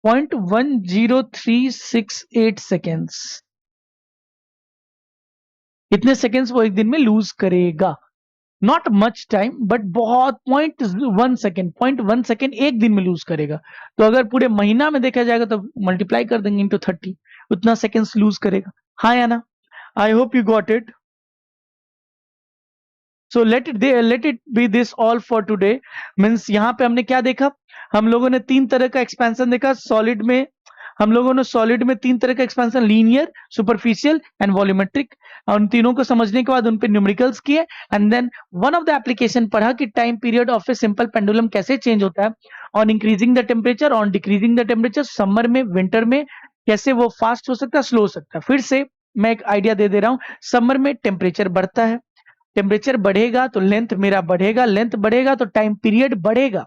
0.10368 seconds. इतने seconds वो एक दिन में loose करेगा. Not much time but बहुत 0.1 सेकेंड एक दिन में लूज करेगा. तो अगर पूरे महीना में देखा जाएगा तो मल्टीप्लाई कर देंगे इंटू 30 उतना सेकेंड्स लूज करेगा. हाँ या ना? I hope you got it. So let it be this all for today. Means यहाँ पे हमने क्या देखा, हम लोगों ने तीन तरह का एक्सपेंशन देखा. सॉलिड में हम लोगों ने तीन तरह का expansion, linear, superficial and volumetric. उन तीनों को समझने के बाद उन पे न्यूमेरिकल्स किए and then one of the application पढ़ा कि time period of a simple pendulum कैसे चेंज होता है on increasing the temperature, on decreasing the temperature, summer में, विंटर में, कैसे वो फास्ट हो सकता है, स्लो हो सकता है. फिर से मैं एक आइडिया दे रहा हूं. समर में टेम्परेचर बढ़ता है, टेम्परेचर बढ़ेगा तो लेंथ मेरा बढ़ेगा, लेंथ बढ़ेगा तो टाइम पीरियड बढ़ेगा.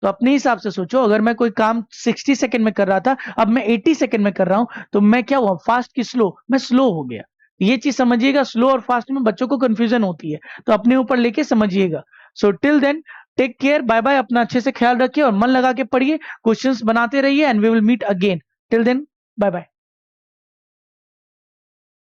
तो अपने हिसाब से सोचो, अगर मैं कोई काम 60 सेकंड में कर रहा था, अब मैं 80 सेकंड में कर रहा हूं, तो मैं क्या हुआ, फास्ट की स्लो, मैं स्लो हो गया. ये चीज समझिएगा, स्लो और फास्ट में बच्चों को कंफ्यूजन होती है, तो अपने ऊपर लेके समझिएगा. So till then take care, bye bye, अपना अच्छे से ख्याल रखिए और मन लगा के पढ़िए, क्वेश्चंस बनाते रहिए and we will meet again. Till then bye bye.